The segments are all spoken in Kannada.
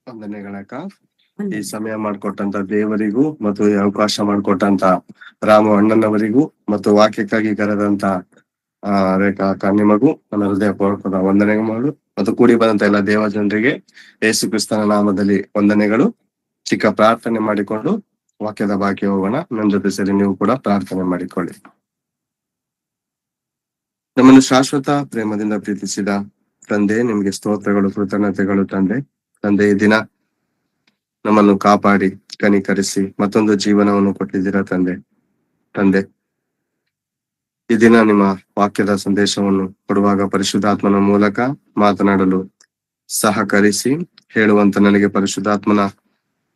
ವಂದನೆಗಳಕ್ಕ. ಈ ಸಮಯ ಮಾಡಿಕೊಟ್ಟಂತ ದೇವರಿಗೂ ಮತ್ತು ಈ ಅವಕಾಶ ಮಾಡಿಕೊಟ್ಟಂತ ರಾಮ ಅಣ್ಣನವರಿಗೂ ಮತ್ತು ವಾಕ್ಯಕ್ಕಾಗಿ ಕರೆದಂತ ರೇಖಾ ಅಕ್ಕ ನಿಮಗೂ ನನ್ನ ಹೃದಯಪೂರ್ವಕದ ವಂದನೆಗಳು ಮತ್ತು ಕೂಡಿ ಬಂದಂತ ಎಲ್ಲ ದೇವಜನರಿಗೆ ಯೇಸು ಕ್ರಿಸ್ತನ ನಾಮದಲ್ಲಿ ವಂದನೆಗಳು. ಚಿಕ್ಕ ಪ್ರಾರ್ಥನೆ ಮಾಡಿಕೊಂಡು ವಾಕ್ಯದ ಬಾಕಿ ಹೋಗೋಣ. ನನ್ನ ಜೊತೆ ಸೇರಿ ನೀವು ಕೂಡ ಪ್ರಾರ್ಥನೆ ಮಾಡಿಕೊಳ್ಳಿ. ನಮ್ಮನ್ನು ಶಾಶ್ವತ ಪ್ರೇಮದಿಂದ ಪ್ರೀತಿಸಿದ ತಂದೆ, ನಿಮ್ಗೆ ಸ್ತೋತ್ರಗಳು, ಕೃತಜ್ಞತೆಗಳು ತಂದೆ. ಈ ದಿನ ನಮ್ಮನ್ನು ಕಾಪಾಡಿ ಕನಿಕರಿಸಿ ಮತ್ತೊಂದು ಜೀವನವನ್ನು ಕೊಟ್ಟಿದ್ದೀರಾ ತಂದೆ. ಈ ದಿನ ನಿಮ್ಮ ವಾಕ್ಯದ ಸಂದೇಶವನ್ನು ಕೊಡುವಾಗ ಪರಿಶುದ್ಧಾತ್ಮನ ಮೂಲಕ ಮಾತನಾಡಲು ಸಹಕರಿಸಿ ಹೇಳುವಂತ ನನಗೆ ಪರಿಶುದ್ಧಾತ್ಮನ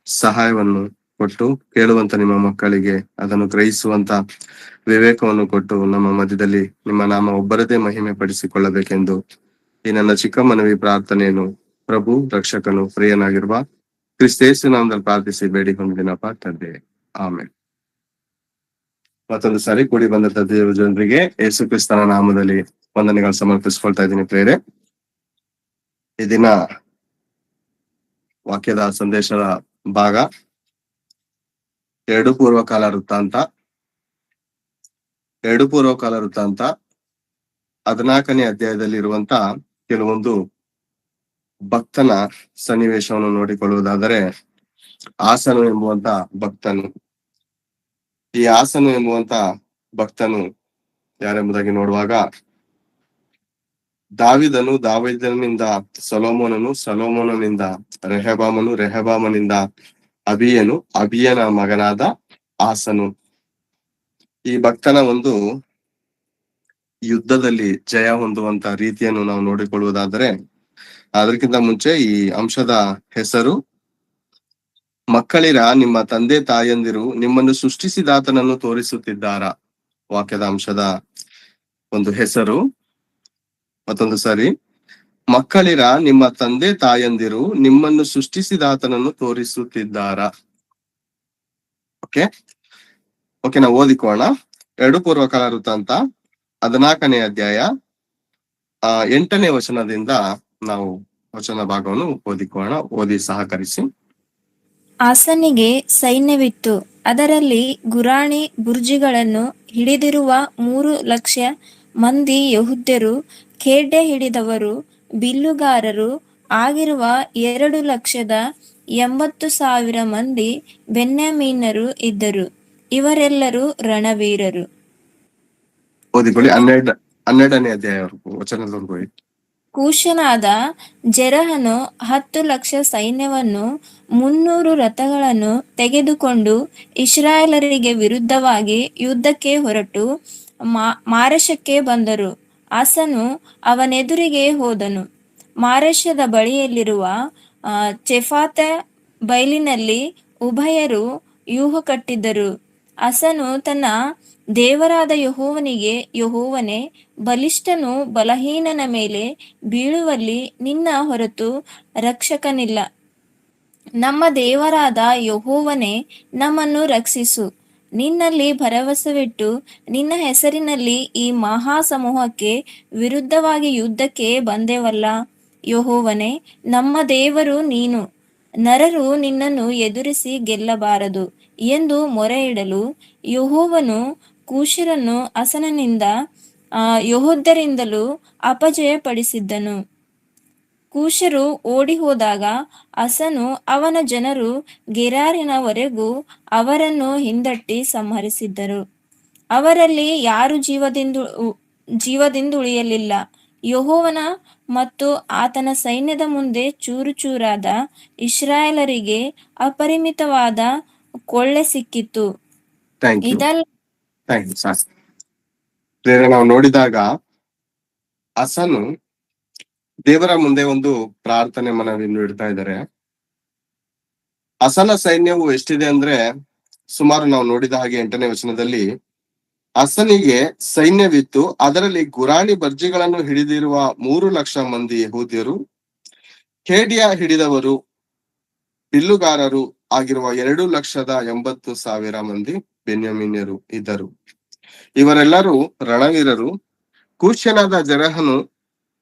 ಸಹಾಯವನ್ನು ಕೊಟ್ಟು ಕೇಳುವಂತ ನಿಮ್ಮ ಮಕ್ಕಳಿಗೆ ಅದನ್ನು ಗ್ರಹಿಸುವಂತ ವಿವೇಕವನ್ನು ಕೊಟ್ಟು ನಮ್ಮ ಮಧ್ಯದಲ್ಲಿ ನಿಮ್ಮ ನಾಮ ಒಬ್ಬರದೇ ಮಹಿಮೆ ಪಡಿಸಿಕೊಳ್ಳಬೇಕೆಂದು ಈ ನನ್ನ ಚಿಕ್ಕ ಮನವಿ ಪ್ರಾರ್ಥನೆಯನ್ನು ಪ್ರಭು ರಕ್ಷಕನು ಪ್ರಿಯನಾಗಿರುವ ಕ್ರಿಸ್ತೇಸು ನಾಮದಲ್ಲಿ ಪ್ರಾರ್ಥಿಸಿ ಬೇಡಿಕೊಂಡಿನಪ್ಪ ತಂದೆ, ಆಮೇಲೆ. ಮತ್ತೊಂದು ಸಾರಿ ಕೂಡಿ ಬಂದಂತ ದೇವ ಜನರಿಗೆ ಯೇಸು ಕ್ರಿಸ್ತನ ನಾಮದಲ್ಲಿ ವಂದನೆಗಳು ಸಮರ್ಪಿಸ್ಕೊಳ್ತಾ ಇದ್ದೀನಿ ಪ್ರೇರೆ. ಈ ದಿನ ವಾಕ್ಯದ ಸಂದೇಶದ ಭಾಗ 2 ಪೂರ್ವಕಾಲ ವೃತ್ತಾಂತ 14ನೇ ಅಧ್ಯಾಯದಲ್ಲಿರುವಂತ ಕೆಲವೊಂದು ಭಕ್ತನ ಸನ್ನಿವೇಶವನ್ನು ನೋಡಿಕೊಳ್ಳುವುದಾದರೆ, ಆಸನು ಎಂಬುವಂತ ಭಕ್ತನು. ಈ ಆಸನು ಎಂಬುವಂತ ಭಕ್ತನು ಯಾರೆಂಬುದಾಗಿ ನೋಡುವಾಗ, ದಾವೀದನಿಂದ ಸೊಲೊಮೋನನಿಂದ ರೆಹಬಾಮನಿಂದ ಅಬೀಯನ ಮಗನಾದ ಆಸನು. ಈ ಭಕ್ತನ ಒಂದು ಯುದ್ಧದಲ್ಲಿ ಜಯ ಹೊಂದುವಂತ ರೀತಿಯನ್ನು ನಾವು ನೋಡಿಕೊಳ್ಳುವುದಾದರೆ, ಅದಕ್ಕಿಂತ ಮುಂಚೆ ಈ ಅಂಶದ ಹೆಸರು, ಮಕ್ಕಳಿರ ನಿಮ್ಮ ತಂದೆ ತಾಯಂದಿರು ನಿಮ್ಮನ್ನು ಸೃಷ್ಟಿಸಿದಾತನನ್ನು ತೋರಿಸುತ್ತಿದ್ದಾರ. ವಾಕ್ಯದ ಅಂಶದ ಒಂದು ಹೆಸರು. ಮತ್ತೊಂದು ಸಾರಿ, ಮಕ್ಕಳಿರ ನಿಮ್ಮ ತಂದೆ ತಾಯಂದಿರು ನಿಮ್ಮನ್ನು ಸೃಷ್ಟಿಸಿದಾತನನ್ನು ತೋರಿಸುತ್ತಿದ್ದಾರ. ಓಕೆ, ನಾವು ಓದಿಕೋಣ. 2 ಪೂರ್ವಕಾಲ ವೃತ್ತಾಂತ 14ನೇ ಅಧ್ಯಾಯ 8ನೇ ವಚನದಿಂದ ನಾವು ವಚನ ಭಾಗವನ್ನು ಓದಿಕೋಣ. ಓದಿ ಸಹಕರಿಸಿ. ಆಸನಿಗೆ ಸೈನ್ಯವಿತ್ತು, ಅದರಲ್ಲಿ ಗುರಾಣಿ ಬುರ್ಜಿಗಳನ್ನು ಹಿಡಿದಿರುವ 3,00,000 ಮಂದಿ ಯೆಹೂದ್ಯರು, ಖೇಡ್ಯ ಹಿಡಿದವರು, ಬಿಲ್ಲುಗಾರರು ಆಗಿರುವ 2,80,000 ಮಂದಿ ಬೆನ್ಯಾಮೀನರು ಇದ್ದರು. ಇವರೆಲ್ಲರೂ ರಣವೀರರು. ಓದಿಕೊಳ್ಳಿ. 12ನೇ ಅಧ್ಯಾಯ ವಚನದವರೆಗೂ. ಕೂಶನಾದ ಜೆರಹನು 10,00,000 ಸೈನ್ಯವನ್ನು 300 ರಥಗಳನ್ನು ತೆಗೆದುಕೊಂಡು ಇಸ್ರಾಯೇಲರಿಗೆ ವಿರುದ್ಧವಾಗಿ ಯುದ್ಧಕ್ಕೆ ಹೊರಟು ಮಾರೇಷಕ್ಕೆ ಬಂದರು. ಆಸನು ಅವನೆದುರಿಗೆ ಹೋದನು. ಮಾರೇಷದ ಬಳಿಯಲ್ಲಿರುವ ಚೆಫಾತ ಬೈಲಿನಲ್ಲಿ ಉಭಯರು ವ್ಯೂಹ ಕಟ್ಟಿದ್ದರು. ಆಸನು ತನ್ನ ದೇವರಾದ ಯೆಹೋವನಿಗೆ, ಯೆಹೋವನೇ, ಬಲಿಷ್ಠನು ಬಲಹೀನನ ಮೇಲೆ ಬೀಳುವಲ್ಲಿ ನಿನ್ನ ಹೊರತು ರಕ್ಷಕನಿಲ್ಲ. ನಮ್ಮ ದೇವರಾದ ಯೆಹೋವನೇ, ನಮ್ಮನ್ನು ರಕ್ಷಿಸು. ನಿನ್ನಲ್ಲಿ ಭರವಸವಿಟ್ಟು ನಿನ್ನ ಹೆಸರಿನಲ್ಲಿ ಈ ಮಹಾ ಸಮೂಹಕ್ಕೆ ವಿರುದ್ಧವಾಗಿ ಯುದ್ಧಕ್ಕೆ ಬಂದೆವಲ್ಲ. ಯೆಹೋವನೇ, ನಮ್ಮ ದೇವರು ನೀನು. ನರರು ನಿನ್ನನ್ನು ಎದುರಿಸಿ ಗೆಲ್ಲಬಾರದು ಎಂದು ಮೊರೆಯಿಡಲು ಯೆಹೋವನು ಕೂಶರನ್ನು ಆಸನನಿಂದ ಯೆಹೂದ್ಯರಿಂದಲೂ ಅಪಜಯಪಡಿಸಿದ್ದನು. ಕೂಶರು ಓಡಿ ಹೋದಾಗ ಆಸನು ಅವನ ಜನರು ಗೆರಾರಿನವರೆಗೂ ಅವರನ್ನು ಹಿಂದಟ್ಟಿ ಸಂಹರಿಸಿದ್ದರು. ಅವರಲ್ಲಿ ಯಾರೂ ಜೀವದಿಂದುಳಿಯಲಿಲ್ಲ. ಯೆಹೋವನ ಮತ್ತು ಆತನ ಸೈನ್ಯದ ಮುಂದೆ ಚೂರು ಚೂರಾದ ಇಸ್ರಾಯೇಲರಿಗೆ ಅಪರಿಮಿತವಾದ ಕೊಳ್ಳೆ ಸಿಕ್ಕಿತು. ನಾವು ನೋಡಿದಾಗ ಆಸನು ದೇವರ ಮುಂದೆ ಒಂದು ಪ್ರಾರ್ಥನೆ ಮನವಿಯನ್ನು ಇಡ್ತಾ ಇದ್ದಾರೆ. ಆಸನ ಸೈನ್ಯವು ಎಷ್ಟಿದೆ ಅಂದ್ರೆ, ಸುಮಾರು ನಾವು ನೋಡಿದ ಹಾಗೆ 8ನೇ ವಚನದಲ್ಲಿ, ಆಸನಿಗೆ ಸೈನ್ಯವಿತ್ತು, ಅದರಲ್ಲಿ ಗುರಾಣಿ ಬರ್ಜಿಗಳನ್ನು ಹಿಡಿದಿರುವ 3,00,000 ಮಂದಿ ಯೆಹೂದ್ಯರು, ಖೇಡ್ಯ ಹಿಡಿದವರು, ಬಿಲ್ಲುಗಾರರು ಆಗಿರುವ 2,80,000 ಮಂದಿ ಬೆನ್ಯಾಮೀನ್ಯರು ಇದ್ದರು. ಇವರೆಲ್ಲರೂ ರಣವೀರರು. ಕೂಶ್ಯನಾದ ಜೆರಹನು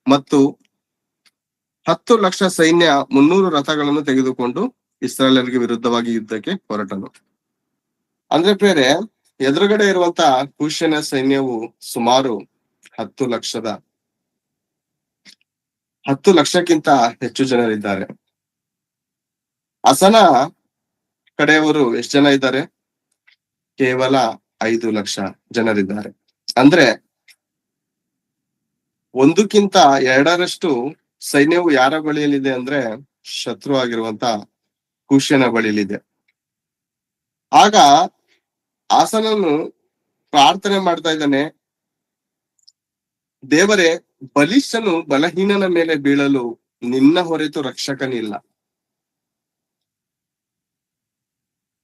ಮತ್ತು 10 ಲಕ್ಷ ಸೈನ್ಯ 300 ರಥಗಳನ್ನು ತೆಗೆದುಕೊಂಡು ಇಸ್ರಾಯೇಲರಿಗೆ ವಿರುದ್ಧವಾಗಿ ಯುದ್ಧಕ್ಕೆ ಹೊರಟನು. ಅಂದ್ರೆ ಪ್ರೇರೆ, ಎದುರುಗಡೆ ಇರುವಂತ ಕೂಷನ ಸೈನ್ಯವು ಸುಮಾರು 10 ಲಕ್ಷಕ್ಕಿಂತ ಹೆಚ್ಚು ಜನರಿದ್ದಾರೆ. ಅಸನ ಕಡೆಯವರು ಎಷ್ಟು ಜನ ಇದ್ದಾರೆ? ಕೇವಲ 5 ಲಕ್ಷ ಜನರಿದ್ದಾರೆ. ಅಂದ್ರೆ ಒಂದಕ್ಕಿಂತ ಎರಡರಷ್ಟು ಸೈನ್ಯವು ಯಾರ ಬಳಿಯಲ್ಲಿದೆ ಅಂದ್ರೆ ಶತ್ರು ಆಗಿರುವಂತ ಕೂಷ್ಯನ ಬಳಿಯಲ್ಲಿದೆ. ಆಗ ಆಸನನು ಪ್ರಾರ್ಥನೆ ಮಾಡ್ತಾ ಇದ್ದಾನೆ, ದೇವರೇ, ಬಲಿಷ್ಠನು ಬಲಹೀನನ ಮೇಲೆ ಬೀಳಲು ನಿನ್ನ ಹೊರತು ರಕ್ಷಕನಿಲ್ಲ.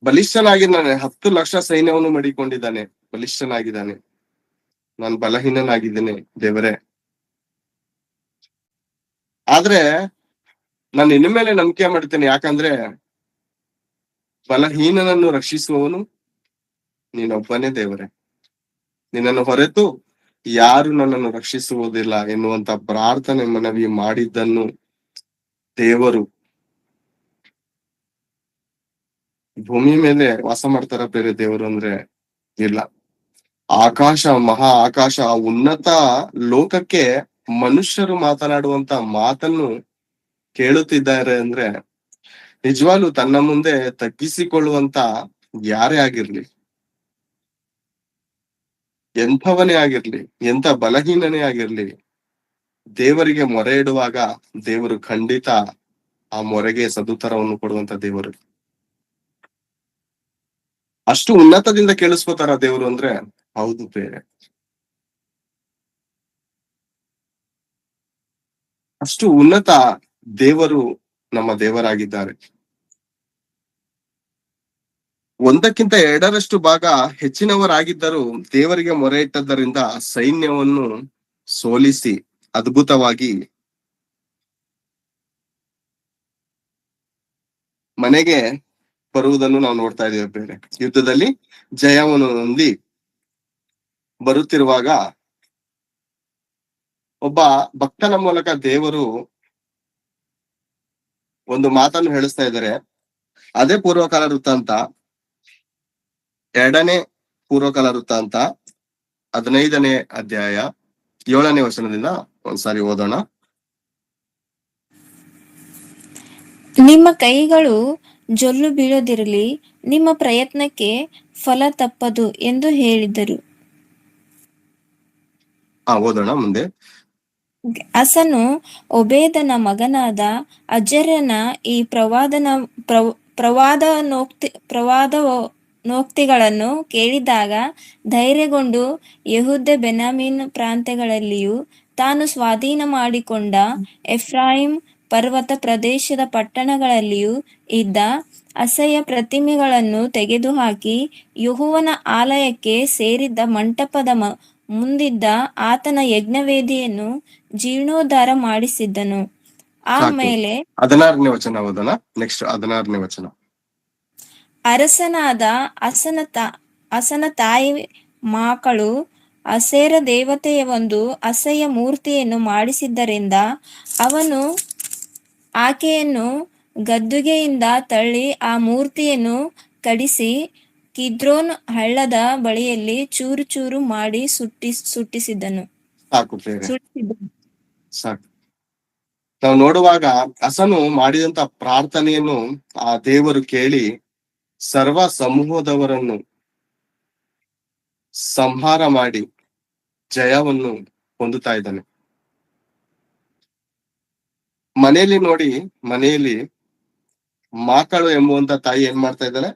ಬಲಿಷ್ಠನಾಗಿದ್ದಾನೆ, 10 ಲಕ್ಷ ಸೈನ್ಯವನ್ನು ಮಡಿಕೊಂಡಿದ್ದಾನೆ, ಬಲಿಷ್ಠನಾಗಿದ್ದಾನೆ. ನಾನು ಬಲಹೀನನಾಗಿದ್ದೇನೆ ದೇವರೇ, ಆದ್ರೆ ನಾನು ನಿನ್ನ ಮೇಲೆ ನಂಬಿಕೆ ಮಾಡ್ತೇನೆ. ಯಾಕಂದ್ರೆ ಬಲಹೀನನನ್ನು ರಕ್ಷಿಸುವವನು ನೀನೊಬ್ಬನೇ ದೇವರೇ, ನಿನ್ನನ್ನು ಹೊರತು ಯಾರು ನನ್ನನ್ನು ರಕ್ಷಿಸುವುದಿಲ್ಲ ಎನ್ನುವಂತ ಪ್ರಾರ್ಥನೆ ಮನವಿ ಮಾಡಿದ್ದನ್ನು ದೇವರು ಭೂಮಿ ಮೇಲೆ ವಾಸ ಮಾಡ್ತಾರ ಬೇರೆ ದೇವರು ಅಂದ್ರೆ ಇಲ್ಲ. ಆಕಾಶ, ಮಹಾ ಆಕಾಶ, ಉನ್ನತ ಲೋಕಕ್ಕೆ ಮನುಷ್ಯರು ಮಾತನಾಡುವಂತ ಮಾತನ್ನು ಕೇಳುತ್ತಿದ್ದಾರೆ ಅಂದ್ರೆ ನಿಜವಾಗ್ಲೂ ತನ್ನ ಮುಂದೆ ತಗ್ಗಿಸಿಕೊಳ್ಳುವಂತ ಯಾರೇ ಆಗಿರ್ಲಿ, ಎಂಥವನೇ ಆಗಿರ್ಲಿ, ಎಂಥ ಬಲಹೀನನೇ ಆಗಿರ್ಲಿ, ದೇವರಿಗೆ ಮೊರೆ ಇಡುವಾಗ ದೇವರು ಖಂಡಿತ ಆ ಮೊರೆಗೆ ಸದುತ್ತರವನ್ನು ಕೊಡುವಂತ ದೇವರು. ಅಷ್ಟು ಉನ್ನತದಿಂದ ಕೇಳಿಸ್ಕೋತಾರ ದೇವರು ಅಂದ್ರೆ ಹೌದು ಬೇರೆ. ಅಷ್ಟು ಉನ್ನತ ದೇವರು ನಮ್ಮ ದೇವರಾಗಿದ್ದಾರೆ. ಒಂದಕ್ಕಿಂತ ಎರಡರಷ್ಟು ಭಾಗ ಹೆಚ್ಚಿನವರಾಗಿದ್ದರೂ ದೇವರಿಗೆ ಮೊರೆ ಇಟ್ಟದ್ದರಿಂದ ಸೈನ್ಯವನ್ನು ಸೋಲಿಸಿ ಅದ್ಭುತವಾಗಿ ಮನೆಗೆ ಬರುವುದನ್ನು ನಾವು ನೋಡ್ತಾ ಇದ್ದೇವೆ. ಬೇರೆ ಯುದ್ಧದಲ್ಲಿ ಜಯವನ್ನು ಹೊಂದಿ ಬರುತ್ತಿರುವಾಗ ಒಬ್ಬ ಭಕ್ತನ ಮೂಲಕ ದೇವರು ಒಂದು ಮಾತನ್ನು ಹೇಳಿಸ್ತಾ ಇದ್ದಾರೆ. ಅದೇ ಪೂರ್ವಕಾಲ ವೃತ್ತಾಂತ, 2ನೇ ಪೂರ್ವಕಾಲ ವೃತ್ತಾಂತ 15ನೇ ಅಧ್ಯಾಯ 7ನೇ ವಚನದಿಂದ ಒಂದ್ಸಾರಿ ಓದೋಣ. ನಿಮ್ಮ ಕೈಗಳು ಜೊಲ್ಲು ಬೀಳದಿರಲಿ, ನಿಮ್ಮ ಪ್ರಯತ್ನಕ್ಕೆ ಫಲ ತಪ್ಪದು ಎಂದು ಹೇಳಿದರು. ಓದೋಣ ಮುಂದೆ. ಅಸನು ಒಬೇದನ ಮಗನಾದ ಅಜರ್ಯನ ಈ ಪ್ರವಾದನೋಕ್ತಿಗಳನ್ನು ಕೇಳಿದಾಗ ಧೈರ್ಯಗೊಂಡು ಯೆಹೂದ ಬೆನ್ಯಾಮೀನ್ ಪ್ರಾಂತ್ಯಗಳಲ್ಲಿಯೂ ತಾನು ಸ್ವಾಧೀನ ಮಾಡಿಕೊಂಡ ಎಫ್ರಾಯಿಮ್ ಪರ್ವತ ಪ್ರದೇಶದ ಪಟ್ಟಣಗಳಲ್ಲಿಯೂ ಇದ್ದ ಅಸಹ್ಯ ಪ್ರತಿಮೆಗಳನ್ನು ತೆಗೆದುಹಾಕಿ ಯೆಹೋವನ ಆಲಯಕ್ಕೆ ಸೇರಿದ್ದ ಮಂಟಪದ ಮುಂದಿದ್ದ ಆತನ ಯಜ್ಞವೇದಿಯನ್ನು ಜೀರ್ಣೋದ್ಧಾರ ಮಾಡಿಸಿದ್ದನು. ಆಮೇಲೆ 16ನೇ ವಚನ ಓದೋಣ. ನೆಕ್ಸ್ಟ್ 16ನೇ ವಚನ. ಅರಸನಾದ ಅಸನ ತಾಯಿ ಮಕ್ಕಳು ಅಸೇರ ದೇವತೆಯ ಒಂದು ಅಸಹ್ಯ ಮೂರ್ತಿಯನ್ನು ಮಾಡಿಸಿದ್ದರಿಂದ ಅವನು ಆಕೆಯನ್ನು ಗದ್ದುಗೆಯಿಂದ ತಳ್ಳಿ ಆ ಮೂರ್ತಿಯನ್ನು ಕಡಿಸಿ ಕಿದ್ರೋನ್ ಹಳ್ಳದ ಬಳಿಯಲ್ಲಿ ಚೂರು ಚೂರು ಮಾಡಿ ಸುಟ್ಟಿಸಿದನು. ಸಾಕು. ನಾವು ನೋಡುವಾಗ ಅಸನು ಮಾಡಿದಂತ ಪ್ರಾರ್ಥನೆಯನ್ನು ಆ ದೇವರು ಕೇಳಿ ಸರ್ವ ಸಮೂಹದವರನ್ನು ಸಂಹಾರ ಮಾಡಿ ಜಯವನ್ನು ಹೊಂದುತ್ತಾ ಇದ್ದಾನೆ. ಮನೆಯಲ್ಲಿ ಮಕ್ಕಳು ಎಂಬುವಂತ ತಾಯಿ ಏನ್ ಮಾಡ್ತಾ ಇದ್ದಾಳೆ?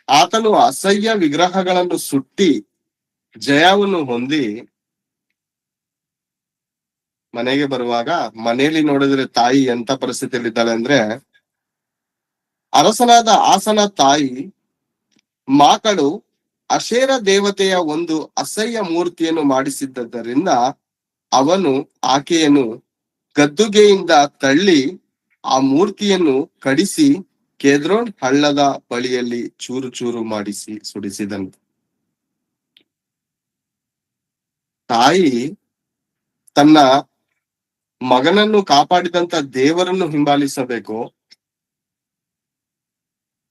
ಆತನು ಅಸಹ್ಯ ವಿಗ್ರಹಗಳನ್ನು ಸುಟ್ಟಿ ಜಯವನ್ನು ಹೊಂದಿ ಮನೆಗೆ ಬರುವಾಗ ಮನೆಯಲ್ಲಿ ನೋಡಿದ್ರೆ ತಾಯಿ ಎಂತ ಪರಿಸ್ಥಿತಿಯಲ್ಲಿದ್ದಾಳೆ ಅಂದ್ರೆ, ಅರಸನಾದ ಆಸನ ತಾಯಿ ಮಕ್ಕಳು ಅಶೇರ ದೇವತೆಯ ಒಂದು ಅಸಹ್ಯ ಮೂರ್ತಿಯನ್ನು ಮಾಡಿಸಿದ್ದರಿಂದ ಅವನು ಆಕೆಯನ್ನು ಗದ್ದುಗೆಯಿಂದ ತಳ್ಳಿ ಆ ಮೂರ್ತಿಯನ್ನು ಕಡಿಸಿ ಕೇದ್ರೋನ್ ಹಳ್ಳದ ಬಳಿಯಲ್ಲಿ ಚೂರು ಚೂರು ಮಾಡಿಸಿ ಸುಡಿಸಿದನು. ತಾಯಿ ತನ್ನ ಮಗನನ್ನು ಕಾಪಾಡಿದಂತ ದೇವರನ್ನು ಹಿಂಬಾಲಿಸಬೇಕು.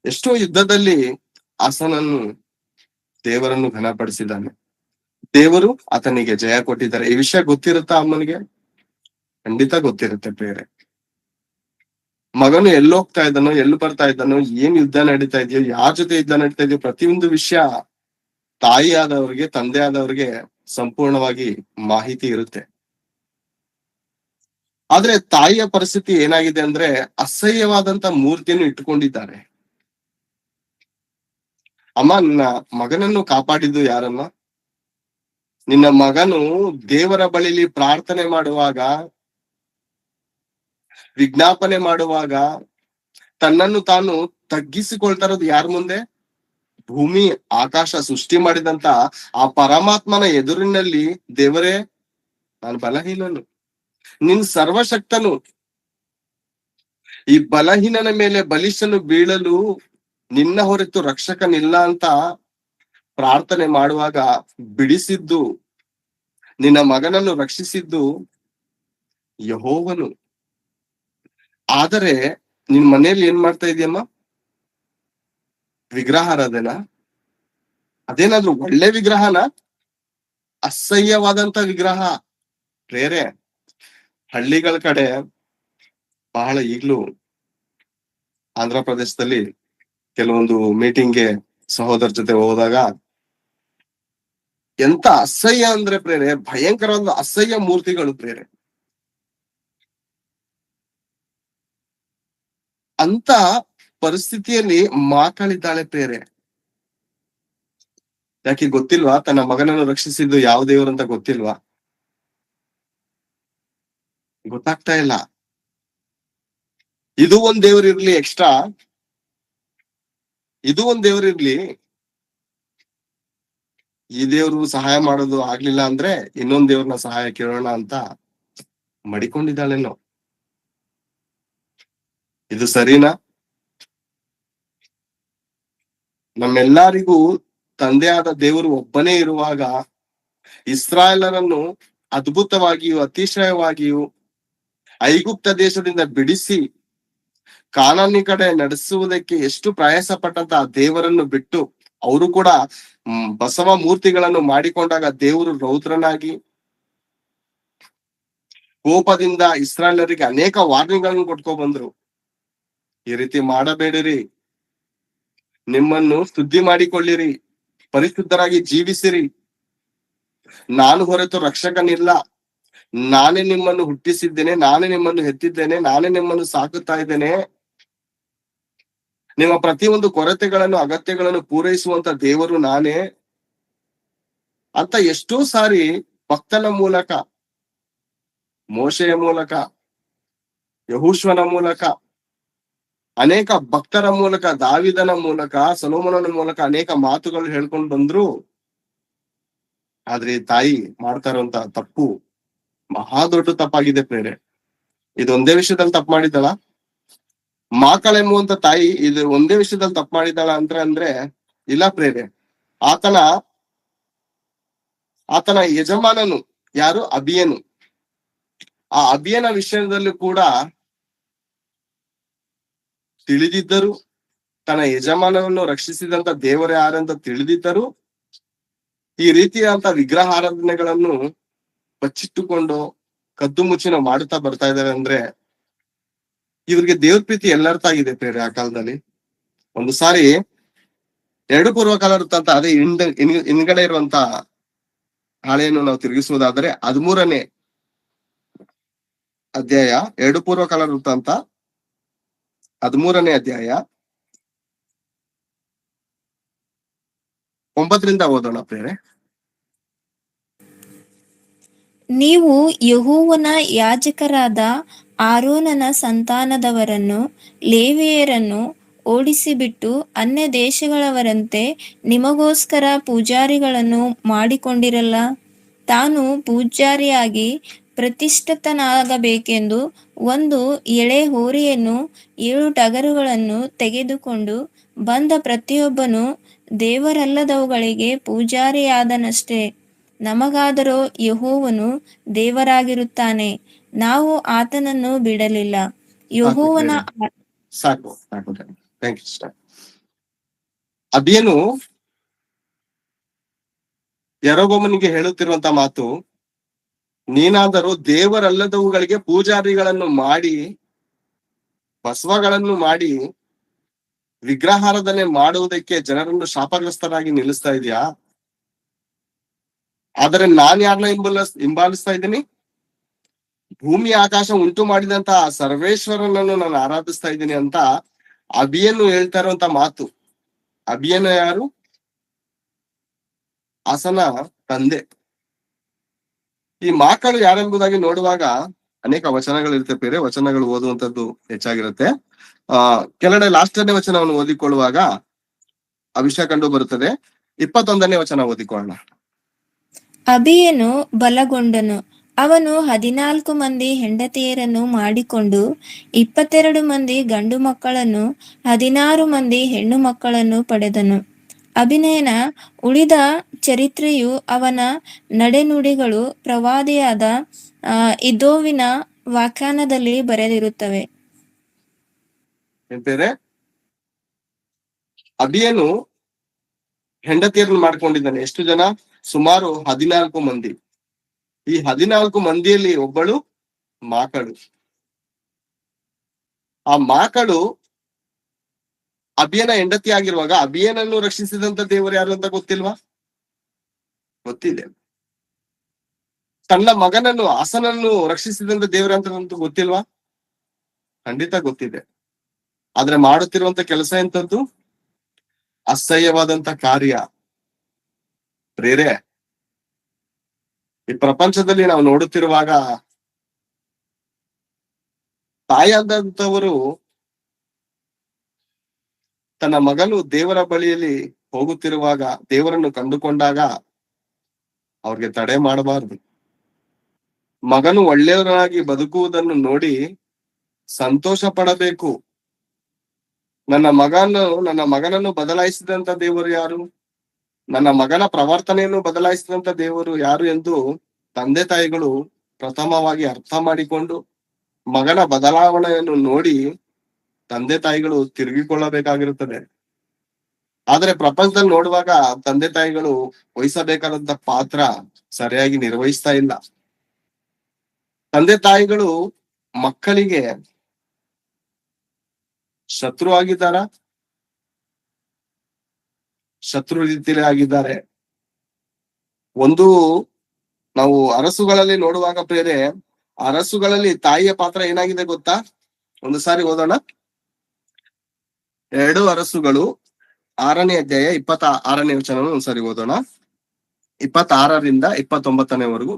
ಎಷ್ಟೋ ಯುದ್ಧದಲ್ಲಿ ಆಸನನ್ನು ದೇವರನ್ನು ಘನಪಡಿಸಿದ್ದಾನೆ. ದೇವರು ಆತನಿಗೆ ಜಯ ಕೊಟ್ಟಿದ್ದಾರೆ. ಈ ವಿಷಯ ಗೊತ್ತಿರುತ್ತಾ ಅಮ್ಮನಿಗೆ? ಖಂಡಿತ ಗೊತ್ತಿರುತ್ತೆ ಪ್ರಿಯರೇ. ಮಗನು ಎಲ್ಲೋಗ್ತಾ ಇದ್ದಾನೋ, ಎಲ್ಲಿ ಬರ್ತಾ ಇದ್ದಾನೋ, ಏನ್ ಯುದ್ಧ ನಡೀತಾ ಇದೆಯೋ, ಯಾರ ಜೊತೆ ಯುದ್ಧ ನಡೀತಾ ಇದೆಯೋ, ಪ್ರತಿಯೊಂದು ವಿಷಯ ತಾಯಿ ಆದವ್ರಿಗೆ, ತಂದೆ ಆದವ್ರಿಗೆ ಸಂಪೂರ್ಣವಾಗಿ ಮಾಹಿತಿ ಇರುತ್ತೆ. ಆದ್ರೆ ತಾಯಿಯ ಪರಿಸ್ಥಿತಿ ಏನಾಗಿದೆ ಅಂದ್ರೆ ಅಸಹ್ಯವಾದಂತ ಮೂರ್ತಿಯನ್ನು ಇಟ್ಟುಕೊಂಡಿದ್ದಾರೆ. ಅಮ್ಮ, ನಿನ್ನ ಮಗನನ್ನು ಕಾಪಾಡಿದ್ದು ಯಾರಮ್ಮ? ನಿನ್ನ ಮಗನು ದೇವರ ಬಳಿಲಿ ಪ್ರಾರ್ಥನೆ ಮಾಡುವಾಗ, ವಿಜ್ಞಾಪನೆ ಮಾಡುವಾಗ ತನ್ನನ್ನು ತಾನು ತಗ್ಗಿಸಿಕೊಳ್ತಾ ಇರೋದು ಯಾರ ಮುಂದೆ? ಭೂಮಿ ಆಕಾಶ ಸೃಷ್ಟಿ ಮಾಡಿದಂತ ಆ ಪರಮಾತ್ಮನ ಎದುರಿನಲ್ಲಿ, ದೇವರೇ ನಾನು ಬಲಹೀನನು, ನಿನ್ ಸರ್ವಶಕ್ತನು, ಈ ಬಲಹೀನನ ಮೇಲೆ ಬಲಿಷ್ಠನು ಬೀಳಲು ನಿನ್ನ ಹೊರತು ರಕ್ಷಕನಿಲ್ಲ ಅಂತ ಪ್ರಾರ್ಥನೆ ಮಾಡುವಾಗ ಬಿಡಿಸಿದ್ದು, ನಿನ್ನ ಮಗನನ್ನು ರಕ್ಷಿಸಿದ್ದು ಯೆಹೋವನು. ಆದರೆ ನಿನ್ ಮನೆಯಲ್ಲಿ ಏನ್ ಮಾಡ್ತಾ ಇದೆಯಮ್ಮ? ವಿಗ್ರಹಾರಾಧನಾ? ಅದೇನಾದ್ರೂ ಒಳ್ಳೆ ವಿಗ್ರಹನ? ಅಸಹ್ಯವಾದಂತ ವಿಗ್ರಹ. ಬೇರೆ ಹಳ್ಳಿಗಳ ಕಡೆ ಬಹಳ ಈಗ್ಲೂ ಆಂಧ್ರ ಪ್ರದೇಶದಲ್ಲಿ ಕೆಲವೊಂದು ಮೀಟಿಂಗ್ಗೆ ಸಹೋದರ ಜೊತೆ ಹೋದಾಗ ಎಂತ ಅಸಹ್ಯ ಅಂದ್ರೆ ಪ್ರೇರೆ, ಭಯಂಕರವಾದ ಅಸಹ್ಯ ಮೂರ್ತಿಗಳು ಪ್ರೇರೆ. ಅಂತ ಪರಿಸ್ಥಿತಿಯಲ್ಲಿ ಮಾತಾಡಿದ್ದಾಳೆ ಪ್ರೇರೆ. ಯಾಕೆ ಗೊತ್ತಿಲ್ವಾ? ತನ್ನ ಮಗನನ್ನು ರಕ್ಷಿಸಿದ್ದು ಯಾವ ದೇವರು ಅಂತ ಗೊತ್ತಿಲ್ವಾ? ಗೊತ್ತಾಗ್ತಾ ಇಲ್ಲ. ಇದು ಒಂದ್ ದೇವರಿರ್ಲಿ ಎಕ್ಸ್ಟ್ರಾ, ಇದು ಒಂದ್ ದೇವರಿರ್ಲಿ, ಈ ದೇವ್ರು ಸಹಾಯ ಮಾಡೋದು ಆಗ್ಲಿಲ್ಲ ಅಂದ್ರೆ ಇನ್ನೊಂದ್ ದೇವ್ರನ್ನ ಸಹಾಯ ಕೇಳೋಣ ಅಂತ ಮಡಿಕೊಂಡಿದ್ದಾಳೇನೋ. ಇದು ಸರಿನಾ? ನಮ್ಮೆಲ್ಲರಿಗೂ ತಂದೆಯಾದ ದೇವರು ಒಬ್ಬನೇ ಇರುವಾಗ ಇಸ್ರಾಯೇಲರನ್ನು ಅದ್ಭುತವಾಗಿಯೂ ಅತಿಶಯವಾಗಿಯೂ ಐಗುಪ್ತ ದೇಶದಿಂದ ಬಿಡಿಸಿ ಕಾನಾನಿ ಕಡೆ ನಡೆಸುವುದಕ್ಕೆ ಎಷ್ಟು ಪ್ರಯಾಸ ಪಟ್ಟಂತ ಆ ದೇವರನ್ನು ಬಿಟ್ಟು ಅವರು ಕೂಡ ಬಸವ ಮೂರ್ತಿಗಳನ್ನು ಮಾಡಿಕೊಂಡಾಗ ದೇವರು ರೌದ್ರನಾಗಿ ಕೋಪದಿಂದ ಇಸ್ರಾಯೇಲರಿಗೆ ಅನೇಕ ವಾರ್ನಿಂಗ್ಗಳನ್ನು ಕೊಟ್ಕೊ ಬಂದ್ರು. ಈ ರೀತಿ ಮಾಡಬೇಡಿರಿ, ನಿಮ್ಮನ್ನು ಶುದ್ಧಿ ಮಾಡಿಕೊಳ್ಳಿರಿ, ಪರಿಶುದ್ಧರಾಗಿ ಜೀವಿಸಿರಿ, ನಾನು ಹೊರತು ರಕ್ಷಕನಿಲ್ಲ, ನಾನೇ ನಿಮ್ಮನ್ನು ಹುಟ್ಟಿಸಿದ್ದೇನೆ, ನಾನೇ ನಿಮ್ಮನ್ನು ಹೆತ್ತಿದ್ದೇನೆ, ನಾನೇ ನಿಮ್ಮನ್ನು ಸಾಕುತ್ತಾ ಇದ್ದೇನೆ, ನಿಮ್ಮ ಪ್ರತಿಯೊಂದು ಕೊರತೆಗಳನ್ನು ಅಗತ್ಯಗಳನ್ನು ಪೂರೈಸುವಂತ ದೇವರು ನಾನೇ ಅಂತ ಎಷ್ಟೋ ಸಾರಿ ಭಕ್ತನ ಮೂಲಕ, ಮೋಶೆಯ ಮೂಲಕ, ಯಹೂಶ್ವನ ಮೂಲಕ, ಅನೇಕ ಭಕ್ತರ ಮೂಲಕ, ದಾವಿದನ ಮೂಲಕ, ಸೊಲೊಮೋನನ ಮೂಲಕ ಅನೇಕ ಮಾತುಗಳು ಹೇಳ್ಕೊಂಡು ಬಂದ್ರು. ಆದ್ರೆ ತಾಯಿ ಮಾಡ್ತಾ ಇರುವಂತ ತಪ್ಪು ಮಹಾ ದೊಡ್ಡ ತಪ್ಪಾಗಿದೆ ಪ್ರೇರೆ. ಇದೊಂದೇ ವಿಷಯದಲ್ಲಿ ತಪ್ಪು ಮಾಡಿದ್ದಾಳ? ಮಾಕಳೆಂಬುವಂತ ತಾಯಿ ಇದು ಒಂದೇ ವಿಷಯದಲ್ಲಿ ತಪ್ಪು ಮಾಡಿದ್ದಾಳ ಅಂದ್ರೆ ಇಲ್ಲ ಪ್ರೇರೆ. ಆತನ ಯಜಮಾನನು ಯಾರು? ಅಬಿಯನು. ಆ ಅಬಿಯನ ವಿಷಯದಲ್ಲೂ ಕೂಡ ತಿಳಿದಿದ್ದರು, ತನ್ನ ಯಜಮಾನನನ್ನು ರಕ್ಷಿಸಿದಂತ ದೇವರೇ ಯಾರಂತ ತಿಳಿದಿದ್ದರು, ಈ ರೀತಿಯಾದಂತ ವಿಗ್ರಹಾರಾಧನೆಗಳನ್ನು ಬಚ್ಚಿಟ್ಟುಕೊಂಡು ಕದ್ದು ಮುಚ್ಚಿನ ಮಾಡುತ್ತಾ ಬರ್ತಾ ಇದ್ದಾರೆ ಅಂದ್ರೆ ಇವ್ರಿಗೆ ದೇವ್ರ ಪ್ರೀತಿ ಎಲ್ಲರ್ಥ ಆಗಿದೆ ಪ್ರೇರೆ. ಆ ಕಾಲದಲ್ಲಿ ಒಂದು ಸಾರಿ 2 ಪೂರ್ವಕಾಲ ಇರುತ್ತಂತ, ಅದೇ ಹಿಂದ್ಗಡೆ ಇರುವಂತ ಹಾಳೆಯನ್ನು ನಾವು ತಿರುಗಿಸುವುದಾದ್ರೆ 13ನೇ ಅಧ್ಯಾಯ, 2 ಪೂರ್ವಕಾಲ ಇರುತ್ತಂತ 13ನೇ ಅಧ್ಯಾಯ 9ರಿಂದ ಓದೋಣ ಪ್ರೇರೆ. ನೀವು ಯೆಹೋವನ ಯಾಜಕರಾದ ಆರೋನನ ಸಂತಾನದವರನ್ನು, ಲೇವಿಯರನ್ನು ಓಡಿಸಿಬಿಟ್ಟು ಅನ್ಯ ದೇಶಗಳವರಂತೆ ನಿಮಗೋಸ್ಕರ ಪೂಜಾರಿಗಳನ್ನು ಮಾಡಿಕೊಂಡಿರಲ್ಲ. ತಾನು ಪೂಜಾರಿಯಾಗಿ ಪ್ರತಿಷ್ಠಿತನಾಗಬೇಕೆಂದು ಒಂದು ಎಳೆ ಹೋರಿಯನ್ನು 7 ಟಗರುಗಳನ್ನು ತೆಗೆದುಕೊಂಡು ಬಂದ ಪ್ರತಿಯೊಬ್ಬನು ದೇವರಲ್ಲದವುಗಳಿಗೆ ಪೂಜಾರಿಯಾದನಷ್ಟೇ. ನಮಗಾದರೋ ಯೆಹೋವನು ದೇವರಾಗಿರುತ್ತಾನೆ, ನಾವು ಆತನನ್ನು ಬಿಡಲಿಲ್ಲ. ಸಾಕು ಯೆಹೋವನ ಪ್ರಿಯರೇ. ಸಾಕು ಸಾಕು. Thank you sister. ಅದೇನು ಯರೊಬ್ಬಾಮನಿಗೆ ಹೇಳುತ್ತಿರುವಂತ ಮಾತು, ನೀನಾದರೂ ದೇವರಲ್ಲದವುಗಳಿಗೆ ಪೂಜಾರಿಗಳನ್ನು ಮಾಡಿ, ಬಸವಗಳನ್ನು ಮಾಡಿ, ವಿಗ್ರಹಾರಾಧನೆ ಮಾಡುವುದಕ್ಕೆ ಜನರನ್ನು ಶಾಪಗ್ರಸ್ತರಾಗಿ ನಿಲ್ಲಿಸ್ತಾ ಇದೆಯಾ? ಆದರೆ ನಾನ್ ಯಾರನ್ನ ಹಿಂಬಾಲಿಸ್ತಾ ಇದ್ದೀನಿ? ಭೂಮಿ ಆಕಾಶ ಉಂಟು ಮಾಡಿದಂತಹ ಸರ್ವೇಶ್ವರನನ್ನು ನಾನು ಆರಾಧಿಸ್ತಾ ಇದ್ದೀನಿ ಅಂತ ಅಭಿಯನ್ನು ಹೇಳ್ತಾ ಇರುವಂತ ಮಾತು. ಅಭಿಯನ ಯಾರು? ಆಸನ ತಂದೆ. ಈ ಮಕ್ಕಳು ಯಾರೆಂಬುದಾಗಿ ನೋಡುವಾಗ ಅನೇಕ ವಚನಗಳು ಇರ್ತವೆ, ಬೇರೆ ವಚನಗಳು ಓದುವಂತದ್ದು ಹೆಚ್ಚಾಗಿರುತ್ತೆ. ಕೆಳಗಡೆ ಲಾಸ್ಟನೇ ವಚನವನ್ನು ಓದಿಕೊಳ್ಳುವಾಗ ಆ ವಿಷಯ ಕಂಡು ಬರುತ್ತದೆ. 21ನೇ ವಚನ ಓದಿಕೊಳ್ಳೋಣ. ಅಬಿಯನು ಬಲಗೊಂಡನು. ಅವನು 14 ಮಂದಿ ಹೆಂಡತಿಯರನ್ನು ಮಾಡಿಕೊಂಡು 22 ಮಂದಿ ಗಂಡು ಮಕ್ಕಳನ್ನು 16 ಮಂದಿ ಹೆಣ್ಣು ಮಕ್ಕಳನ್ನು ಪಡೆದನು. ಅಭಿನಯನ ಉಳಿದ ಚರಿತ್ರೆಯು ಅವನ ನಡೆನುಡಿಗಳು ಪ್ರವಾದಿಯಾದ ಇದ್ದೋವಿನ ವ್ಯಾಖ್ಯಾನದಲ್ಲಿ ಬರೆದಿರುತ್ತವೆ. ಎಂತೇರೆ? ಅಭಿಯನು ಹೆಂಡತಿಯರನ್ನು ಮಾಡ್ಕೊಂಡಿದ್ದಾನೆ. ಎಷ್ಟು ಜನ? ಸುಮಾರು 14 ಮಂದಿ. ಈ 14 ಮಂದಿಯಲ್ಲಿ ಒಬ್ಬಳು ಮಾಕಳು. ಆ ಮಾಕಳು ಅಭಿಯನ ಹೆಂಡತಿ ಆಗಿರುವಾಗ ಅಭಿಯನನ್ನು ರಕ್ಷಿಸಿದಂತ ದೇವರು ಯಾರು ಅಂತ ಗೊತ್ತಿಲ್ವಾ? ಗೊತ್ತಿದೆ. ತನ್ನ ಮಗನನ್ನು ಆಸನನ್ನು ರಕ್ಷಿಸಿದಂತ ದೇವರು ಅಂತ ಗೊತ್ತಿಲ್ವಾ? ಖಂಡಿತ ಗೊತ್ತಿದೆ. ಆದ್ರೆ ಮಾಡುತ್ತಿರುವಂತ ಕೆಲಸ ಎಂತದ್ದು? ಅಸಹ್ಯವಾದಂತ ಕಾರ್ಯ. ಪ್ರೇರೆ, ಈ ಪ್ರಪಂಚದಲ್ಲಿ ನಾವು ನೋಡುತ್ತಿರುವಾಗ ತಾಯಾದಂತವರು ತನ್ನ ಮಗನು ದೇವರ ಬಳಿಯಲ್ಲಿ ಹೋಗುತ್ತಿರುವಾಗ, ದೇವರನ್ನು ಕಂಡುಕೊಂಡಾಗ ಅವ್ರಿಗೆ ತಡೆ ಮಾಡಬಾರದು. ಮಗನು ಒಳ್ಳೆಯವರಾಗಿ ಬದುಕುವುದನ್ನು ನೋಡಿ ಸಂತೋಷ ಪಡಬೇಕು. ನನ್ನ ಮಗನನ್ನು ಬದಲಾಯಿಸಿದಂತ ದೇವರು ಯಾರು? ನನ್ನ ಮಗನ ಪ್ರವರ್ತನೆಯನ್ನು ಬದಲಾಯಿಸಿದಂತ ದೇವರು ಯಾರು ಎಂದು ತಂದೆ ತಾಯಿಗಳು ಪ್ರಥಮವಾಗಿ ಅರ್ಥ ಮಾಡಿಕೊಂಡು ಮಗನ ಬದಲಾವಣೆಯನ್ನು ನೋಡಿ ತಂದೆ ತಾಯಿಗಳು ತಿರುಗಿಕೊಳ್ಳಬೇಕಾಗಿರುತ್ತದೆ. ಆದ್ರೆ ಪ್ರಪಂಚದಲ್ಲಿ ನೋಡುವಾಗ ತಂದೆ ತಾಯಿಗಳು ವಹಿಸಬೇಕಾದಂತ ಪಾತ್ರ ಸರಿಯಾಗಿ ನಿರ್ವಹಿಸ್ತಾ ಇಲ್ಲ. ತಂದೆ ತಾಯಿಗಳು ಮಕ್ಕಳಿಗೆ ಶತ್ರು ಆಗಿದ್ದಾರ? ಶತ್ರು ರೀತಿಯಲ್ಲಿ ಆಗಿದ್ದಾರೆ. ಒಂದು ನಾವು ಅರಸುಗಳಲ್ಲಿ ನೋಡುವಾಗ ಪ್ರೇರೆ, ಅರಸುಗಳಲ್ಲಿ ತಾಯಿಯ ಪಾತ್ರ ಏನಾಗಿದೆ ಗೊತ್ತಾ? ಒಂದು ಸಾರಿ ಓದೋಣ. 2 ಅರಸುಗಳು 6ನೇ ಅಧ್ಯಾಯ 26ನೇ ವಚನವನ್ನು ಒಂದ್ಸಾರಿ ಓದೋಣ. 26ರಿಂದ 29ವರೆಗೂ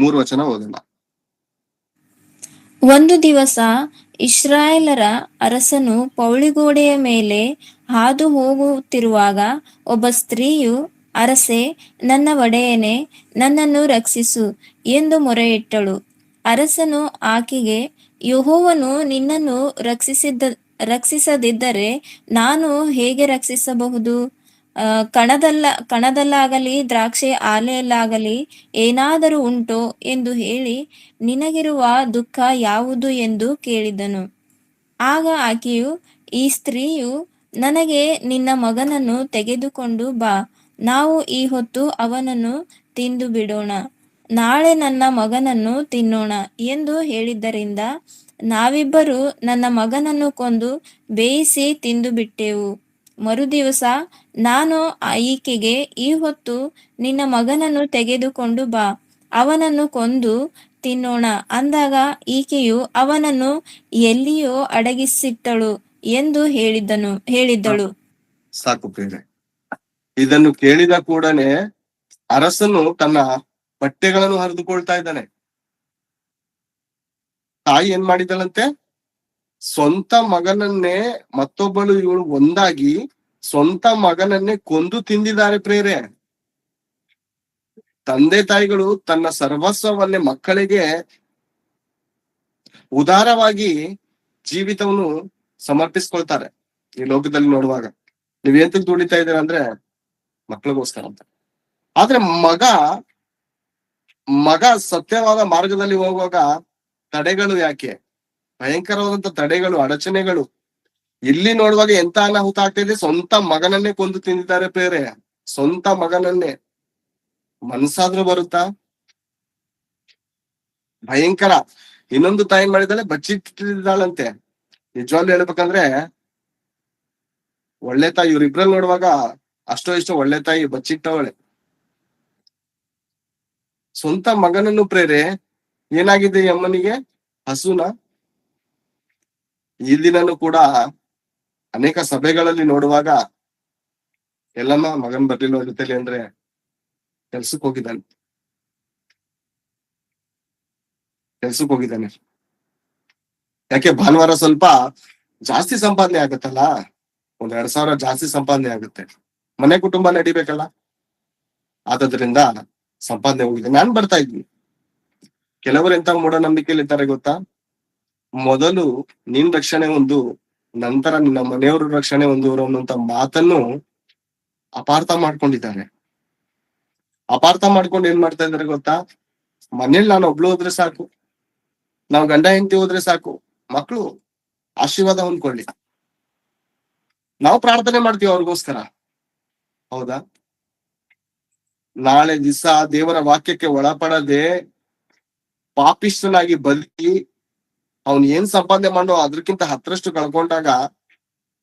3 ವಚನ ಓದೋಣ. ಒಂದು ದಿವಸ ಇಸ್ರಾಯೇಲರ ಅರಸನು ಪೌಳಿಗೋಡೆಯ ಮೇಲೆ ಹಾದು ಹೋಗುತ್ತಿರುವಾಗ ಒಬ್ಬ ಸ್ತ್ರೀಯು, ಅರಸೇ, ನನ್ನ ಒಡೆಯನೇ, ನನ್ನನ್ನು ರಕ್ಷಿಸು ಎಂದು ಮೊರೆಯಿಟ್ಟಳು. ಅರಸನು ಆಕೆಗೆ, ಯೆಹೋವನು ನಿನ್ನನ್ನು ರಕ್ಷಿಸದಿದ್ದರೆ ನಾನು ಹೇಗೆ ರಕ್ಷಿಸಬಹುದು? ಕಣದಲ್ಲಾಗಲಿ ದ್ರಾಕ್ಷಿ ಆಲೆಯಲ್ಲಾಗಲಿ ಏನಾದರೂ ಉಂಟೋ ಎಂದು ಹೇಳಿ ನಿನಗಿರುವ ದುಃಖ ಯಾವುದು ಎಂದು ಕೇಳಿದನು. ಆಗ ಆಕೆಯು, ಈ ಸ್ತ್ರೀಯು ನನಗೆ ನಿನ್ನ ಮಗನನ್ನು ತೆಗೆದುಕೊಂಡು ಬಾ, ನಾವು ಈ ಹೊತ್ತು ಅವನನ್ನು ತಿಂದು ಬಿಡೋಣ, ನಾಳೆ ನನ್ನ ಮಗನನ್ನು ತಿನ್ನೋಣ ಎಂದು ಹೇಳಿದ್ದರಿಂದ ನಾವಿಬ್ಬರು ನನ್ನ ಮಗನನ್ನು ಕೊಂದು ಬೇಯಿಸಿ ತಿಂದು ಬಿಟ್ಟೆವು. ಮರುದಿವಸ ನಾನು ಈಕೆಗೆ, ಈ ಹೊತ್ತು ನಿನ್ನ ಮಗನನ್ನು ತೆಗೆದುಕೊಂಡು ಬಾ, ಅವನನ್ನು ಕೊಂದು ತಿನ್ನೋಣ ಅಂದಾಗ ಈಕೆಯು ಅವನನ್ನು ಎಲ್ಲಿಯೋ ಅಡಗಿಸಿಟ್ಟಳು ಎಂದು ಹೇಳಿದ್ದಳು. ಸಾಕು ಪ್ರೇರೆ. ಇದನ್ನು ಕೇಳಿದ ಕೂಡಲೇ ಅರಸನು ತನ್ನ ಬಟ್ಟೆಗಳನ್ನು ಹರಿದುಕೊಳ್ತಾ ಇದ್ದಾನೆ. ತಾಯಿ ಏನ್ ಮಾಡಿದಳಂತೆ? ಸ್ವಂತ ಮಗನನ್ನೇ ಮತ್ತೊಬ್ಬಳು ಇವಳು ಒಂದಾಗಿ ಸ್ವಂತ ಮಗನನ್ನೇ ಕೊಂದು ತಿಂದಿದ್ದಾರೆ ಪ್ರೇರೆ. ತಂದೆ ತಾಯಿಗಳು ತನ್ನ ಸರ್ವಸ್ವವನ್ನೇ ಮಕ್ಕಳಿಗೆ ಉದಾರವಾಗಿ ಜೀವಿತವನ್ನು ಸಮರ್ಪಿಸ್ಕೊಳ್ತಾರೆ. ಈ ಲೋಕದಲ್ಲಿ ನೋಡುವಾಗ ನೀವೇಂತಕ್ಕೆ ದುಡಿತಾ ಇದ್ದೀರಾ ಅಂದ್ರೆ ಮಕ್ಕಳಿಗೋಸ್ಕರ ಅಂತ. ಆದ್ರೆ ಮಗ ಸತ್ಯವಾದ ಮಾರ್ಗದಲ್ಲಿ ಹೋಗುವಾಗ ತಡೆಗಳು ಯಾಕೆ? ಭಯಂಕರವಾದಂತ ತಡೆಗಳು, ಅಡಚಣೆಗಳು. ಇಲ್ಲಿ ನೋಡುವಾಗ ಎಂತ ಅನಾಹುತ ಆಗ್ತಾ ಇದೆ, ಸ್ವಂತ ಮಗನನ್ನೇ ಕೊಂದು ತಿಂದಿದ್ದಾರೆ ಬೇರೆ, ಸ್ವಂತ ಮಗನನ್ನೇ. ಮನ್ಸಾದ್ರೂ ಬರುತ್ತಾ? ಭಯಂಕರ. ಇನ್ನೊಂದು ತಾಯಿ ಮಾಡಿದಾಳೆ, ಬಚ್ಚಿಟ್ಟಿದ್ದಾಳಂತೆ. ನಿಜವಾಗ್ಲೂ ಹೇಳ್ಬೇಕಂದ್ರೆ ಒಳ್ಳೆ ತಾಯಿ, ಇವ್ರಿಬ್ರಲ್ಲಿ ನೋಡುವಾಗ ಅಷ್ಟೋ ಇಷ್ಟೋ ಒಳ್ಳೆ ತಾಯಿ ಬಚ್ಚಿಟ್ಟವಳೆ. ಸ್ವಂತ ಮಗನನ್ನು ಪ್ರೇರೆ. ಏನಾಗಿದೆ ಈ ಅಮ್ಮನಿಗೆ? ಹಸುನ. ಈ ದಿನನೂ ಕೂಡ ಅನೇಕ ಸಭೆಗಳಲ್ಲಿ ನೋಡುವಾಗ, ಎಲ್ಲಮ್ಮ ಮಗನ್ ಬರ್ಲಿಲ್ಲ ಜೊತೆಲಿ ಅಂದ್ರೆ ಕೆಲ್ಸಕ್ ಹೋಗಿದ್ದಾನೆ, ಕೆಲ್ಸಕ್ ಹೋಗಿದ್ದಾನೆ. ಯಾಕೆ? ಭಾನುವಾರ ಸ್ವಲ್ಪ ಜಾಸ್ತಿ ಸಂಪಾದನೆ ಆಗುತ್ತಲ್ಲ, 1,000-2,000 ಜಾಸ್ತಿ ಸಂಪಾದನೆ ಆಗುತ್ತೆ, ಮನೆ ಕುಟುಂಬ ನಡಿಬೇಕಲ್ಲ, ಆದದ್ರಿಂದ ಸಂಪಾದನೆ ಹೋಗಿದೆ. ನಾನ್ ಬರ್ತಾ ಇದ್ವಿ. ಕೆಲವರು ಎಂತ ಮೂಢನಂಬಿಕೆಯಲ್ಲಿ ಇದ್ದಾರೆ ಗೊತ್ತಾ? ಮೊದಲು ನಿನ್ ರಕ್ಷಣೆ ಒಂದು, ನಂತರ ನಿನ್ನ ಮನೆಯವ್ರ ರಕ್ಷಣೆ ಒಂದು ಅನ್ನುವಂತ ಮಾತನ್ನು ಅಪಾರ್ಥ ಮಾಡ್ಕೊಂಡಿದ್ದಾರೆ. ಅಪಾರ್ಥ ಮಾಡ್ಕೊಂಡು ಏನ್ ಮಾಡ್ತಾ ಇದಾರೆ ಗೊತ್ತಾ? ಮನೇಲಿ ನಾನು ಒಬ್ಳು ಹೋದ್ರೆ ಸಾಕು, ನಾವು ಗಂಡ ಹೆಂಡತಿ ಹೋದ್ರೆ ಸಾಕು, ಮಕ್ಕಳು ಆಶೀರ್ವಾದ ಹೊಂದ್ಕೊಳ್ಳಿ, ನಾವು ಪ್ರಾರ್ಥನೆ ಮಾಡ್ತೀವಿ ಅವ್ರಿಗೋಸ್ಕರ. ಹೌದಾ? ನಾಳೆ ದಿವಸ ದೇವರ ವಾಕ್ಯಕ್ಕೆ ಒಳಪಡದೆ ಪಾಪಿಷ್ಟನಾಗಿ ಬದುಕಿ ಅವನ್ ಏನ್ ಸಂಪಾದನೆ ಮಾಡೋ ಅದ್ರಕ್ಕಿಂತ 10ರಷ್ಟು ಕಳ್ಕೊಂಡಾಗ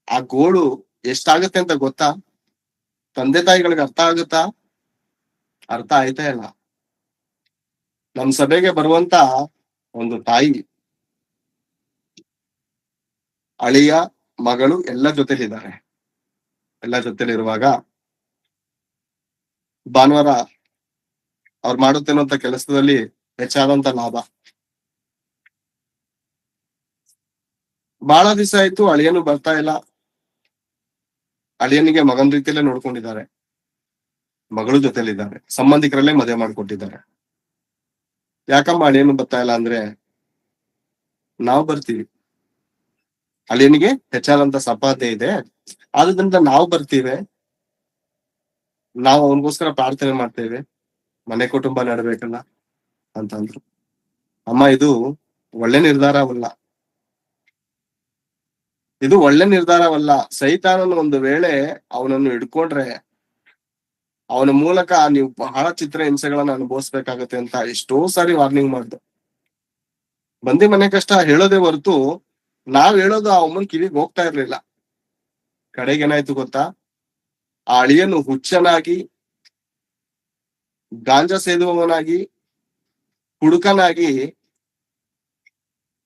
ಆ ಗೋಳು ಎಷ್ಟಾಗತ್ತೆ ಅಂತ ಗೊತ್ತಾ? ತಂದೆ ತಾಯಿಗಳಿಗೆ ಅರ್ಥ ಆಗುತ್ತಾ? ಅರ್ಥ ಆಯ್ತಾ ಇಲ್ಲ. ನಮ್ ಸಭೆಗೆ ಬರುವಂತ ಒಂದು ತಾಯಿ, ಅಳಿಯ, ಮಗಳು ಎಲ್ಲ ಜೊತೆಲಿದ್ದಾರೆ. ಎಲ್ಲ ಜೊತೆಲಿರುವಾಗ ಭಾನುವಾರ ಅವ್ರು ಮಾಡುತ್ತೇನಂತ ಕೆಲಸದಲ್ಲಿ ಹೆಚ್ಚಾದಂತ ಲಾಭ. ಬಹಳ ದಿವಸ ಆಯ್ತು, ಅಳಿಯನು ಬರ್ತಾ ಇಲ್ಲ. ಅಳಿಯನಿಗೆ ಮಗನ ರೀತಿಯಲ್ಲೇ ನೋಡ್ಕೊಂಡಿದ್ದಾರೆ, ಮಗಳು ಜೊತೆಲಿದ್ದಾರೆ, ಸಂಬಂಧಿಕರಲ್ಲೇ ಮದುವೆ ಮಾಡ್ಕೊಟ್ಟಿದ್ದಾರೆ. ಯಾಕಮ್ಮ ಅಳಿಯನು ಬರ್ತಾ ಇಲ್ಲ ಅಂದ್ರೆ, ನಾವು ಬರ್ತೀವಿ, ಅಳಿಯನಿಗೆ ಹೆಚ್ಚಾದಂತ ಸಂಪಾದನೆ ಇದೆ, ಆದ್ರಿಂದ ನಾವು ಬರ್ತೀವಿ, ನಾವು ಅವನಿಗೋಸ್ಕರ ಪ್ರಾರ್ಥನೆ ಮಾಡ್ತೇವೆ, ಮನೆ ಕುಟುಂಬ ನಡ್ಬೇಕಲ್ಲ ಅಂತಂದ್ರು. ಅಮ್ಮ, ಇದು ಒಳ್ಳೆ ನಿರ್ಧಾರವಲ್ಲ, ಇದು ಒಳ್ಳೆ ನಿರ್ಧಾರವಲ್ಲ. ಸೈತಾನನು ಒಂದು ವೇಳೆ ಅವನನ್ನು ಹಿಡ್ಕೊಂಡ್ರೆ ಅವನ ಮೂಲಕ ನೀವು ಬಹಳ ಚಿತ್ರ ಹಿಂಸೆಗಳನ್ನ ಅನುಭವಿಸ್ಬೇಕಾಗತ್ತೆ ಅಂತ ಎಷ್ಟೋ ಸಾರಿ ವಾರ್ನಿಂಗ್ ಮಾಡ್ದು. ಬಂದಿ ಮನೆ ಕಷ್ಟ ಹೇಳೋದೇ ಹೊರತು ನಾವ್ ಹೇಳೋದು ಆ ಅಮ್ಮನ್ ಕಿವಿಗೆ ಹೋಗ್ತಾ ಇರ್ಲಿಲ್ಲ. ಕಡೆಗೆ ಏನಾಯ್ತು ಗೊತ್ತಾ? ಆ ಅಳಿಯನು ಹುಚ್ಚನಾಗಿ, ಗಾಂಜಾ ಸೇದುವವನಾಗಿ, ಹುಡುಕನಾಗಿ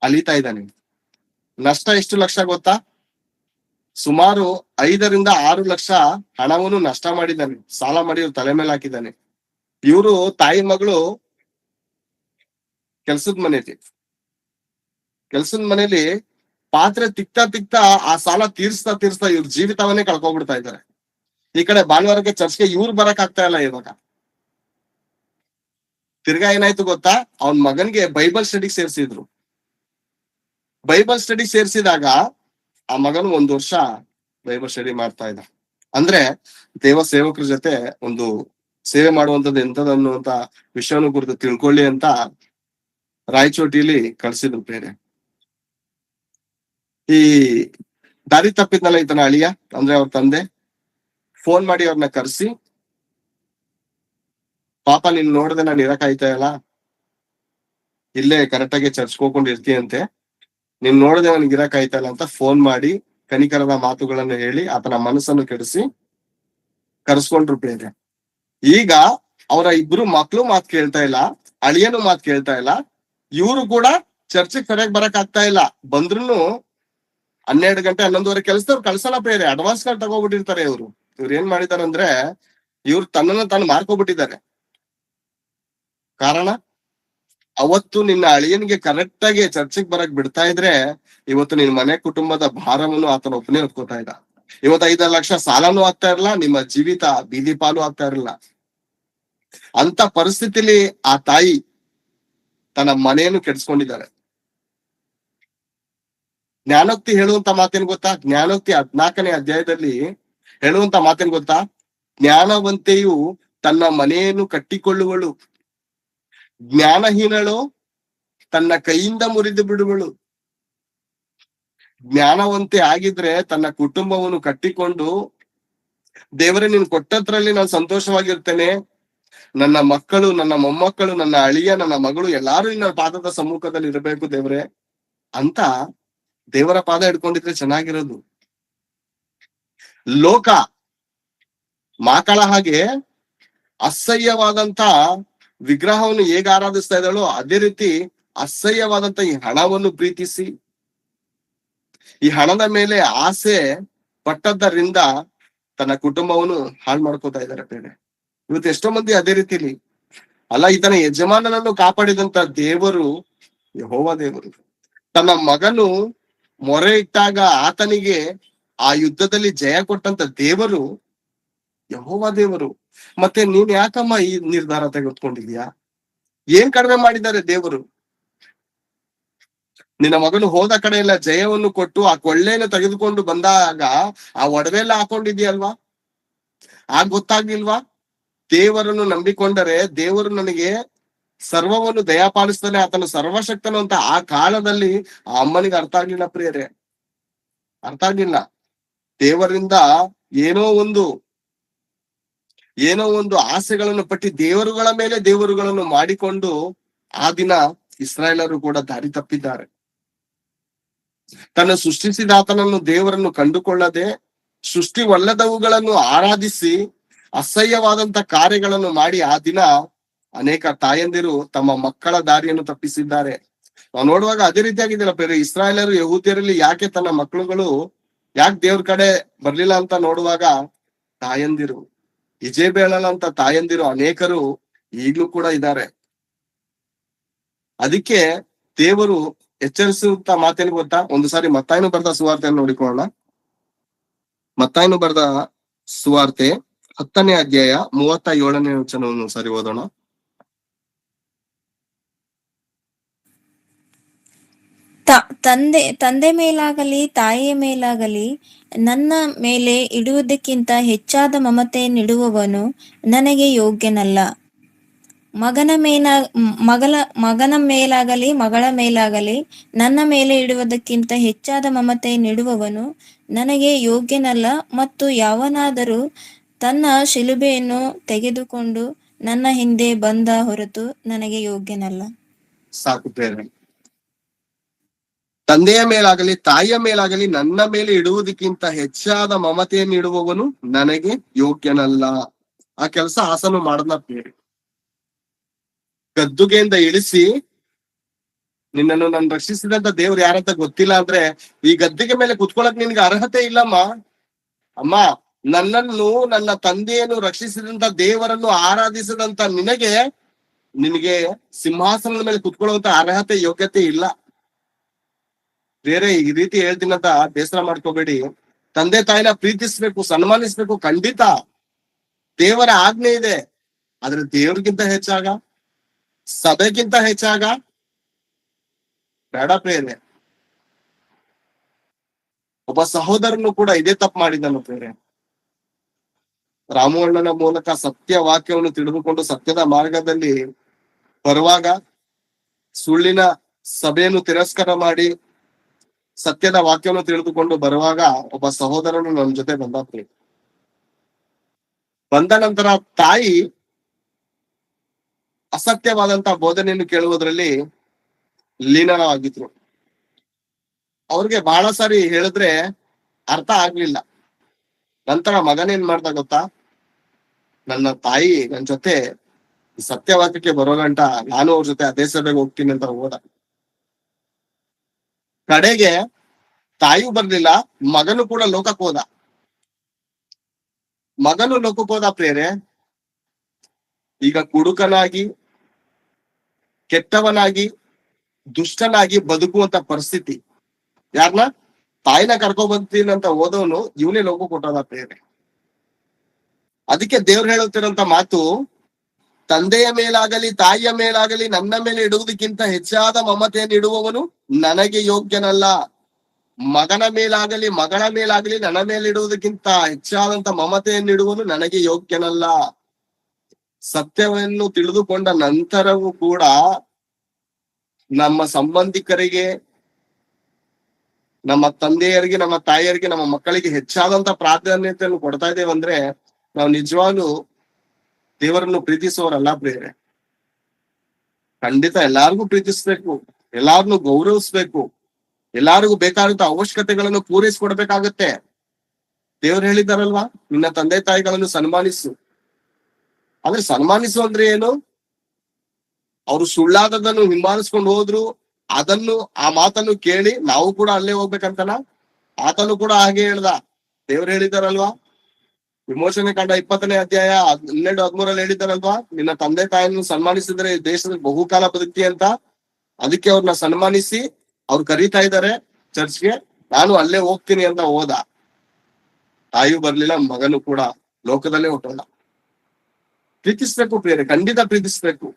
ಅಲಿತಾ ಇದ್ದಾನೆ. ನಷ್ಟ ಎಷ್ಟು ಲಕ್ಷ ಗೊತ್ತಾ? ಸುಮಾರು 5-6 ಲಕ್ಷ ಹಣವನ್ನು ನಷ್ಟ ಮಾಡಿದ್ದಾನೆ, ಸಾಲ ಮಾಡಿ ಇವ್ರು ತಲೆ ಮೇಲೆ ಹಾಕಿದ್ದಾನೆ. ಇವರು ತಾಯಿ ಮಗಳು ಕೆಲ್ಸದ ಮನೇಲಿ ಪಾತ್ರೆ ತಿಕ್ತಾ ಆ ಸಾಲ ತೀರ್ಸ್ತಾ ಇವ್ರ ಜೀವಿತವನ್ನೇ ಕಳ್ಕೊಂಡ್ಬಿಡ್ತಾ ಇದ್ದಾರೆ. ಈ ಕಡೆ ಭಾನುವಾರಕ್ಕೆ ಚರ್ಚ್ಗೆ ಇವ್ರು ಬರಕ್ ಆಗ್ತಾ ಇಲ್ಲ. ಇವಾಗ ತಿರ್ಗಾ ಏನಾಯ್ತು ಗೊತ್ತಾ? ಅವನ್ ಮಗನ್ಗೆ ಬೈಬಲ್ ಸ್ಟಡಿ ಸೇರ್ಸಿದ್ರು. ಬೈಬಲ್ ಸ್ಟಡಿ ಸೇರ್ಸಿದಾಗ ಆ ಮಗನು 1 ವರ್ಷ ಬೈಬಲ್ ಸ್ಟಡಿ ಮಾಡ್ತಾ ಇದ್ದ. ಅಂದ್ರೆ ದೇವ ಸೇವಕರ ಜೊತೆ ಒಂದು ಸೇವೆ ಮಾಡುವಂತದ್ದು ಎಂತದ ಅನ್ನುವಂತ ವಿಷಯವನ್ನು ಕುರಿತು ತಿಳ್ಕೊಳ್ಳಿ ಅಂತ ರಾಯಚೋಟಿಲಿ ಕಳ್ಸಿದ್ರು ಬೇರೆ. ಈ ದಾರಿ ತಪ್ಪಿದ್ನಲ್ಲ ಈತನ ಅಳಿಯ, ಅಂದ್ರೆ ಅವ್ರ ತಂದೆ ಫೋನ್ ಮಾಡಿ ಅವ್ರನ್ನ ಕರೆಸಿ, ಪಾಪ ನೀನ್ ನೋಡ್ದೆ ನಾನು ಇರಕಾಯ್ತಾ ಇಲ್ಲ, ಇಲ್ಲೇ ಕರೆಕ್ಟಾಗಿ ಚರ್ಚ್ಗೆ ಹೋಗ್ಕೊಂಡು ಇರ್ತೀಯಂತೆ, ನೀನ್ ನೋಡದೆ ನನ್ಗೆ ಇರಕಾಯ್ತಾ ಇಲ್ಲ ಅಂತ ಫೋನ್ ಮಾಡಿ ಕನಿಕರದ ಮಾತುಗಳನ್ನು ಹೇಳಿ ಆತನ ಮನಸ್ಸನ್ನು ಕೆಡಿಸಿ ಕರ್ಸ್ಕೊಂಡ್ರು ಬೇರೆ. ಈಗ ಅವರ ಇಬ್ರು ಮಕ್ಳು ಮಾತು ಕೇಳ್ತಾ ಇಲ್ಲ, ಅಳಿಯನು ಮಾತು ಕೇಳ್ತಾ ಇಲ್ಲ, ಇವ್ರು ಕೂಡ ಚರ್ಚಿಗೆ ಸರಿಯಾಗಿ ಬರಕ್ ಆಗ್ತಾ ಇಲ್ಲ. ಬಂದ್ರು 12 ಗಂಟೆ 11:30 ಕೆಲಸದವ್ರು ಕಳ್ಸಲ್ಲ ಬೇರೆ, ಅಡ್ವಾನ್ಸ್ ಗಳು ತಗೋಬಿಟ್ಟಿರ್ತಾರೆ. ಇವ್ರು ಏನ್ ಮಾಡಿದಾರೆ ಅಂದ್ರೆ, ಇವ್ರು ತನ್ನನ್ನು ತಾನು ಮಾರ್ಕೊಬಿಟ್ಟಿದ್ದಾರೆ. ಕಾರಣ, ಅವತ್ತು ನಿನ್ನ ಅಳಿಯನಿಗೆ ಕರೆಕ್ಟ್ ಆಗಿ ಚರ್ಚಿಗೆ ಬರಕ್ ಬಿಡ್ತಾ ಇದ್ರೆ ಇವತ್ತು ನಿನ್ ಮನೆ ಕುಟುಂಬದ ಭಾರವನ್ನು ಆತನ ಒಬ್ಬನೇ ಹೊತ್ಕೋತಾ ಇದ್ದ. ಇವತ್ತು 5 ಲಕ್ಷ ಸಾಲನೂ ಆಗ್ತಾ ಇರಲ್ಲ, ನಿಮ್ಮ ಜೀವಿತ ಬೀದಿ ಪಾಲು ಆಗ್ತಾ ಇರಲಿಲ್ಲ. ಅಂತ ಪರಿಸ್ಥಿತಿಲಿ ಆ ತಾಯಿ ತನ್ನ ಮನೆಯನ್ನು ಕೆಡಿಸ್ಕೊಂಡಿದ್ದಾಳೆ. ಜ್ಞಾನೋಕ್ತಿ ಹೇಳುವಂತ ಮಾತೇನ್ ಗೊತ್ತಾ? ಜ್ಞಾನೋಕ್ತಿ 14ನೇ ಅಧ್ಯಾಯದಲ್ಲಿ ಹೇಳುವಂತ ಮಾತೇನ್ ಗೊತ್ತಾ? ಜ್ಞಾನವಂತೆಯು ತನ್ನ ಮನೆಯನ್ನು ಕಟ್ಟಿಕೊಳ್ಳುವಳು, ಜ್ಞಾನಹೀನಳು ತನ್ನ ಕೈಯಿಂದ ಮುರಿದು ಬಿಡುವಳು. ಜ್ಞಾನವಂತೆ ಆಗಿದ್ರೆ ತನ್ನ ಕುಟುಂಬವನ್ನು ಕಟ್ಟಿಕೊಂಡು, ದೇವರೇ ನೀನು ಕೊಟ್ಟದ್ರಲ್ಲಿ ನಾನು ಸಂತೋಷವಾಗಿರ್ತೇನೆ, ನನ್ನ ಮಕ್ಕಳು, ನನ್ನ ಮೊಮ್ಮಕ್ಕಳು, ನನ್ನ ಅಳಿಯ, ನನ್ನ ಮಗಳು ಎಲ್ಲಾರು ನಿನ್ನ ಪಾದದ ಸಮ್ಮುಖದಲ್ಲಿ ಇರಬೇಕು ದೇವರೇ ಅಂತ ದೇವರ ಪಾದ ಹಿಡ್ಕೊಂಡಿದ್ರೆ ಚೆನ್ನಾಗಿರೋದು. ಲೋಕ ಮಕ್ಕಳ ಹಾಗೆ ಅಸಹ್ಯವಾದಂತ ವಿಗ್ರಹವನ್ನು ಹೇಗೆ ಆರಾಧಿಸ್ತಾ ಇದ್ದಾಳೋ ಅದೇ ರೀತಿ ಅಸಹ್ಯವಾದಂತ ಈ ಹಣವನ್ನು ಪ್ರೀತಿಸಿ, ಈ ಹಣದ ಮೇಲೆ ಆಸೆ ಪಟ್ಟದ್ದರಿಂದ ತನ್ನ ಕುಟುಂಬವನ್ನು ಹಾಳು ಮಾಡ್ಕೋತಾ ಇದ್ದಾರೆ ಬೇರೆ. ಇವತ್ತು ಎಷ್ಟೋ ಮಂದಿ ಅದೇ ರೀತಿಲಿ ಅಲ್ಲ, ಈತನ ಯಜಮಾನನನ್ನು ಕಾಪಾಡಿದಂತ ದೇವರು ಯೆಹೋವ ದೇವರು. ತನ್ನ ಮಗನು ಮೊರೆ ಇಟ್ಟಾಗ ಆತನಿಗೆ ಆ ಯುದ್ಧದಲ್ಲಿ ಜಯ ಕೊಟ್ಟಂತ ದೇವರು ಯೆಹೋವ ದೇವರು. ಮತ್ತೆ ನೀನ್ ಯಾಕಮ್ಮ ಈ ನಿರ್ಧಾರ ತೆಗೆದುಕೊಂಡಿದ್ಯಾ? ಏನ್ ಕಡಿಮೆ ಮಾಡಿದ್ದಾರೆ ದೇವರು? ನಿನ್ನ ಮಗನು ಹೋದ ಕಡೆ ಎಲ್ಲ ಜಯವನ್ನು ಕೊಟ್ಟು ಆ ಕೊಳ್ಳೆಯನ್ನು ತೆಗೆದುಕೊಂಡು ಬಂದಾಗ ಆ ಒಡವೆ ಎಲ್ಲ ಹಾಕೊಂಡಿದ್ಯಲ್ವಾ? ಗೊತ್ತಾಗ್ಲಿಲ್ವಾ? ದೇವರನ್ನು ನಂಬಿಕೊಂಡರೆ ದೇವರು ನನಗೆ ಸರ್ವವನ್ನು ದಯಪಾಲಿಸ್ತಾನೆ, ಆತನು ಸರ್ವಶಕ್ತನು ಅಂತ ಆ ಕಾಲದಲ್ಲಿ ಆ ಅಮ್ಮನಿಗೆ ಅರ್ಥ ಆಗ್ಲಿಲ್ಲ ಪ್ರಿಯರೇ, ಅರ್ಥ ಆಗ್ಲಿಲ್ಲ. ದೇವರಿಂದ ಏನೋ ಒಂದು ಆಸೆಗಳನ್ನು ಪಟ್ಟಿ ದೇವರುಗಳ ಮೇಲೆ ದೇವರುಗಳನ್ನು ಮಾಡಿಕೊಂಡು ಆ ದಿನ ಇಸ್ರಾಯೇಲರು ಕೂಡ ದಾರಿ ತಪ್ಪಿದ್ದಾರೆ. ತನ್ನ ಸೃಷ್ಟಿಸಿದ ಆತನನ್ನು ದೇವರನ್ನು ಕಂಡುಕೊಳ್ಳದೆ ಸೃಷ್ಟಿವಲ್ಲದವುಗಳನ್ನು ಆರಾಧಿಸಿ ಅಸಹ್ಯವಾದಂತ ಕಾರ್ಯಗಳನ್ನು ಮಾಡಿ ಆ ದಿನ ಅನೇಕ ತಾಯಂದಿರು ತಮ್ಮ ಮಕ್ಕಳ ದಾರಿಯನ್ನು ತಪ್ಪಿಸಿದ್ದಾರೆ. ನಾವು ನೋಡುವಾಗ ಅದೇ ರೀತಿಯಾಗಿದ್ದಿಲ್ಲ ಬೇರೆ. ಇಸ್ರಾಯೇಲರು ಯಹೂದ್ಯರಲ್ಲಿ ಯಾಕೆ ತನ್ನ ಮಕ್ಕಳುಗಳು ಯಾಕೆ ದೇವ್ರ ಕಡೆ ಬರ್ಲಿಲ್ಲ ಅಂತ ನೋಡುವಾಗ ತಾಯಂದಿರು, ಇಜೇಬೇಳಲ್ ಅಂತ ತಾಯಂದಿರು ಅನೇಕರು ಈಗ್ಲೂ ಕೂಡ ಇದ್ದಾರೆ. ಅದಕ್ಕೆ ದೇವರು ಎಚ್ಚರಿಸುತ್ತ ಮಾತೇನು ಗೊತ್ತಾ? ಒಂದು ಸಾರಿ ಮತ್ತಾಯನು ಬರೆದ ಸುವಾರ್ತೆಯನ್ನು ನೋಡಿಕೊಳ್ಳೋಣ. ಮತ್ತಾಯನು ಬರೆದ ಸುವಾರ್ತೆ 10ನೇ ಅಧ್ಯಾಯ 37ನೇ ವಚನವನ್ನು ಸರಿ ಓದೋಣ. ತಂದೆ ಮೇಲಾಗಲಿ ತಾಯಿಯ ಮೇಲಾಗಲಿ ನನ್ನ ಮೇಲೆ ಇಡುವುದಕ್ಕಿಂತ ಹೆಚ್ಚಾದ ಮಮತೆಯನ್ನಿಡುವವನು ನನಗೆ ಯೋಗ್ಯನಲ್ಲ. ಮಗನ ಮೇಲಾಗಲಿ ಮಗಳ ಮೇಲಾಗಲಿ ನನ್ನ ಮೇಲೆ ಇಡುವುದಕ್ಕಿಂತ ಹೆಚ್ಚಾದ ಮಮತೆಯನ್ನಿಡುವವನು ನನಗೆ ಯೋಗ್ಯನಲ್ಲ. ಮತ್ತು ಯಾವನಾದರೂ ತನ್ನ ಶಿಲುಬೆಯನ್ನು ತೆಗೆದುಕೊಂಡು ನನ್ನ ಹಿಂದೆ ಬಂದ ಹೊರತು ನನಗೆ ಯೋಗ್ಯನಲ್ಲ. ಸಾಕು ಬೇರೆ. ತಂದೆಯ ಮೇಲಾಗಲಿ ತಾಯಿಯ ಮೇಲಾಗಲಿ ನನ್ನ ಮೇಲೆ ಇಡುವುದಕ್ಕಿಂತ ಹೆಚ್ಚಾದ ಮಮತೆಯನ್ನಿಡುವವನು ನನಗೆ ಯೋಗ್ಯನಲ್ಲ. ಆ ಕೆಲಸ ಆಸನು ಮಾಡದ್ನ ಬೇರೆ. ಗದ್ದುಗೆಯಿಂದ ಇಳಿಸಿ ನಿನ್ನನ್ನು ನಾನು ರಕ್ಷಿಸಿದಂತ ದೇವ್ರು ಯಾರಂತ ಗೊತ್ತಿಲ್ಲ ಅಂದ್ರೆ ಈ ಗದ್ದಿಗೆ ಮೇಲೆ ಕುತ್ಕೊಳಕ್ ನಿನ್ಗೆ ಅರ್ಹತೆ ಇಲ್ಲಮ್ಮ. ಅಮ್ಮ, ನನ್ನನ್ನು, ನನ್ನ ತಂದೆಯನ್ನು ರಕ್ಷಿಸಿದಂತ ದೇವರನ್ನು ಆರಾಧಿಸಿದಂತ ನಿನಗೆ ಸಿಂಹಾಸನದ ಮೇಲೆ ಕುತ್ಕೊಳ್ಳುವಂತ ಅರ್ಹತೆ, ಯೋಗ್ಯತೆ ಇಲ್ಲ. ಬೇರೆ ಈ ರೀತಿ ಹೇಳ್ತೀನಂತ ಬೇಸರ ಮಾಡ್ಕೋಬೇಡಿ. ತಂದೆ ತಾಯಿನ ಪ್ರೀತಿಸ್ಬೇಕು, ಸನ್ಮಾನಿಸ್ಬೇಕು, ಖಂಡಿತ ದೇವರ ಆಜ್ಞೆ ಇದೆ. ಆದ್ರೆ ದೇವ್ರಿಗಿಂತ ಹೆಚ್ಚಾಗ, ಸಭೆಗಿಂತ ಹೆಚ್ಚಾಗ ಬೇಡ ಪ್ರೇರೆ. ಒಬ್ಬ ಸಹೋದರನು ಕೂಡ ಇದೇ ತಪ್ಪು ಮಾಡಿದನು ಪ್ರೇರೆ. ರಾಮವಣ್ಣನ ಮೂಲಕ ಸತ್ಯ ವಾಕ್ಯವನ್ನು ತಿಳಿದುಕೊಂಡು ಸತ್ಯದ ಮಾರ್ಗದಲ್ಲಿ ಬರುವಾಗ ಸುಳ್ಳಿನ ಸಭೆಯನ್ನು ತಿರಸ್ಕಾರ ಮಾಡಿ ಸತ್ಯದ ವಾಕ್ಯವನ್ನು ತಿಳಿದುಕೊಂಡು ಬರುವಾಗ ಒಬ್ಬ ಸಹೋದರನು ನನ್ನ ಜೊತೆ ಬಂದ ನಂತರ ತಾಯಿ ಅಸತ್ಯವಾದಂತ ಬೋಧನೆಯನ್ನು ಕೇಳುವುದರಲ್ಲಿ ಲೀನವಾಗಿದ್ರು. ಅವ್ರಿಗೆ ಬಹಳ ಸಾರಿ ಹೇಳಿದ್ರೆ ಅರ್ಥ ಆಗ್ಲಿಲ್ಲ. ನಂತರ ಮಗನೇನ್ ಮಾಡ್ದ ಗೊತ್ತಾ? ನನ್ನ ತಾಯಿ ನನ್ ಜೊತೆ ಸತ್ಯವಾಕ್ಯಕ್ಕೆ ಬರೋ ಗಂಟ ನಾನು ಅವ್ರ ಜೊತೆ ಅದೇ ಸಭೆಗೆ ಹೋಗ್ತೀನಿ ಅಂತ ಹೋದ. ಕಡೆಗೆ ತಾಯಿಯೂ ಬರ್ಲಿಲ್ಲ, ಮಗನು ಕೂಡ ಲೋಕಕ್ಕೆ ಹೋದ ಪ್ರೇರೆ. ಈಗ ಕುಡುಕನಾಗಿ, ಕೆಟ್ಟವನಾಗಿ, ದುಷ್ಟನಾಗಿ ಬದುಕುವಂತ ಪರಿಸ್ಥಿತಿ. ಯಾರನ್ನ? ತಾಯಿನ ಕರ್ಕೊಂಡ್ ಅಂತ ಹೋದವನು ಇವನೇ ಲೋಕ ಕೊಟ್ಟದ ಪ್ರೇರೆ. ಅದಕ್ಕೆ ದೇವ್ರು ಹೇಳುತ್ತಿರಂತ ಮಾತು, ತಂದೆಯ ಮೇಲಾಗಲಿ ತಾಯಿಯ ಮೇಲಾಗಲಿ ನನ್ನ ಮೇಲೆ ಇಡುವುದಕ್ಕಿಂತ ಹೆಚ್ಚಾದ ಮಮತೆಯನ್ನು ಇಡುವವನು ನನಗೆ ಯೋಗ್ಯನಲ್ಲ. ಮಗನ ಮೇಲಾಗಲಿ ಮಗಳ ಮೇಲಾಗಲಿ ನನ್ನ ಮೇಲೆ ಇಡುವುದಕ್ಕಿಂತ ಹೆಚ್ಚಾದಂತ ಮಮತೆಯನ್ನು ಇಡುವನು ನನಗೆ ಯೋಗ್ಯನಲ್ಲ. ಸತ್ಯವನ್ನು ತಿಳಿದುಕೊಂಡ ನಂತರವೂ ಕೂಡ ನಮ್ಮ ಸಂಬಂಧಿಕರಿಗೆ, ನಮ್ಮ ತಂದೆಯರಿಗೆ, ನಮ್ಮ ತಾಯಿಯರಿಗೆ, ನಮ್ಮ ಮಕ್ಕಳಿಗೆ ಹೆಚ್ಚಾದಂತ ಪ್ರಾಧಾನ್ಯತೆಯನ್ನು ಕೊಡ್ತಾ ಇದ್ದೇವೆ ಅಂದ್ರೆ ನಾವು ನಿಜವಾಗ್ಲೂ ದೇವರನ್ನು ಪ್ರೀತಿಸುವವರಲ್ಲ ಪ್ರಿಯರೇ. ಖಂಡಿತ ಎಲ್ಲಾರ್ಗೂ ಪ್ರೀತಿಸ್ಬೇಕು, ಎಲ್ಲಾರನ್ನು ಗೌರವಿಸ್ಬೇಕು, ಎಲ್ಲಾರಿಗೂ ಬೇಕಾದಂತ ಅವಶ್ಯಕತೆಗಳನ್ನು ಪೂರೈಸ್ಕೊಡ್ಬೇಕಾಗತ್ತೆ. ದೇವ್ರು ಹೇಳಿದಾರಲ್ವಾ, ನಿನ್ನ ತಂದೆ ತಾಯಿಗಳನ್ನು ಸನ್ಮಾನಿಸು. ಆದ್ರೆ ಸನ್ಮಾನಿಸು ಅಂದ್ರೆ ಏನು? ಅವರು ಸುಳ್ಳಾದದನ್ನು ಹಿಂಬಾಲಿಸ್ಕೊಂಡು ಹೋದ್ರು, ಅದನ್ನು ಆ ಮಾತನ್ನು ಕೇಳಿ ನಾವು ಕೂಡ ಅಲ್ಲೇ ಹೋಗ್ಬೇಕಂತನ? ಆತನು ಕೂಡ ಹಾಗೆ ಹೇಳ್ದ. ದೇವ್ರು ಹೇಳಿದಾರಲ್ವಾ, ವಿಮೋಚನೆ ಕಂಡ 20ನೇ ಅಧ್ಯಾಯ 12-13 ಹೇಳಿದಾರಲ್ವಾ, ನಿನ್ನ ತಂದೆ ತಾಯಿಯನ್ನು ಸನ್ಮಾನಿಸಿದ್ರೆ ದೇಶದಲ್ಲಿ ಬಹುಕಾಲ ಬದುಕ್ತಿ ಅಂತ. ಅದಕ್ಕೆ ಅವ್ರನ್ನ ಸನ್ಮಾನಿಸಿ ಅವ್ರು ಕರೀತಾ ಇದ್ದಾರೆ ಚರ್ಚ್ಗೆ, ನಾನು ಅಲ್ಲೇ ಹೋಗ್ತೀನಿ ಅಂತ ಹೋದ. ತಾಯಿಯೂ ಬರ್ಲಿಲ್ಲ, ಮಗನು ಕೂಡ ಲೋಕದಲ್ಲೇ ಹೊಟ್ಟೋದ. ಪ್ರೀತಿಸ್ಬೇಕು ಪ್ರಿಯರೇ, ಖಂಡಿತ ಪ್ರೀತಿಸ್ಬೇಕು.